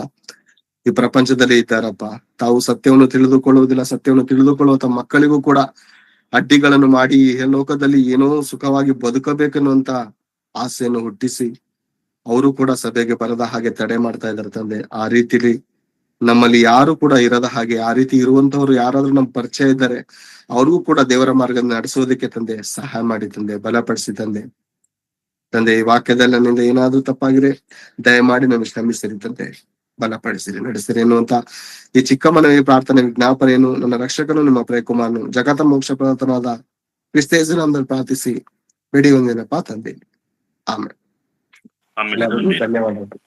ಈ ಪ್ರಪಂಚದಲ್ಲಿ ಇದ್ದಾರಪ್ಪ. ತಾವು ಸತ್ಯವನ್ನು ತಿಳಿದುಕೊಳ್ಳುವುದಿಲ್ಲ, ಸತ್ಯವನ್ನು ತಿಳಿದುಕೊಳ್ಳುವಂತ ಮಕ್ಕಳಿಗೂ ಕೂಡ ಅಡ್ಡಿಗಳನ್ನು ಮಾಡಿ ಲೋಕದಲ್ಲಿ ಏನೋ ಸುಖವಾಗಿ ಬದುಕಬೇಕನ್ನುವಂತ ಆಸೆಯನ್ನು ಹುಟ್ಟಿಸಿ ಅವರು ಕೂಡ ಸಭೆಗೆ ಬರದ ಹಾಗೆ ತಡೆ ಮಾಡ್ತಾ ಇದ್ದಾರೆ ತಂದೆ. ಆ ರೀತಿಲಿ ನಮ್ಮಲ್ಲಿ ಯಾರು ಕೂಡ ಇರದ ಹಾಗೆ, ಆ ರೀತಿ ಇರುವಂತವ್ರು ಯಾರಾದ್ರೂ ನಮ್ ಪರಿಚಯ ಇದ್ದಾರೆ ಅವ್ರಿಗೂ ಕೂಡ ದೇವರ ಮಾರ್ಗ ನಡೆಸೋದಕ್ಕೆ ತಂದೆ ಸಹಾಯ ಮಾಡಿ ತಂದೆ, ಬಲಪಡಿಸಿ ತಂದೆ. ಈ ವಾಕ್ಯದಲ್ಲಿ ನನ್ನಿಂದ ಏನಾದ್ರೂ ತಪ್ಪಾಗಿರೆ ದಯಮಾಡಿ ನಮಗೆ ಕ್ಷಮಿಸಿರಿ ತಂದೆ, ಬಲಪಡಿಸಿರಿ, ನಡೆಸಿರಿ ಎನ್ನುವಂತ ಈ ಚಿಕ್ಕ ಮನವಿ ಪ್ರಾರ್ಥನೆ ವಿಜ್ಞಾಪನೆಯನ್ನು ನನ್ನ ರಕ್ಷಕನು ನಿಮ್ಮ ಪ್ರೇಕುಮಾರನು ಜಗತ ಮೋಕ್ಷ ಪ್ರದನಾದ ಕ್ರಿಸ್ತ ಯೇಸುವಿನಲ್ಲಿ ಪ್ರಾರ್ಥಿಸಿ ಬೇಡಿ ಹೊಂದಿನಪ್ಪ ತಂದೆ. ಆಮೇಲೆ ಧನ್ಯವಾದಗಳು.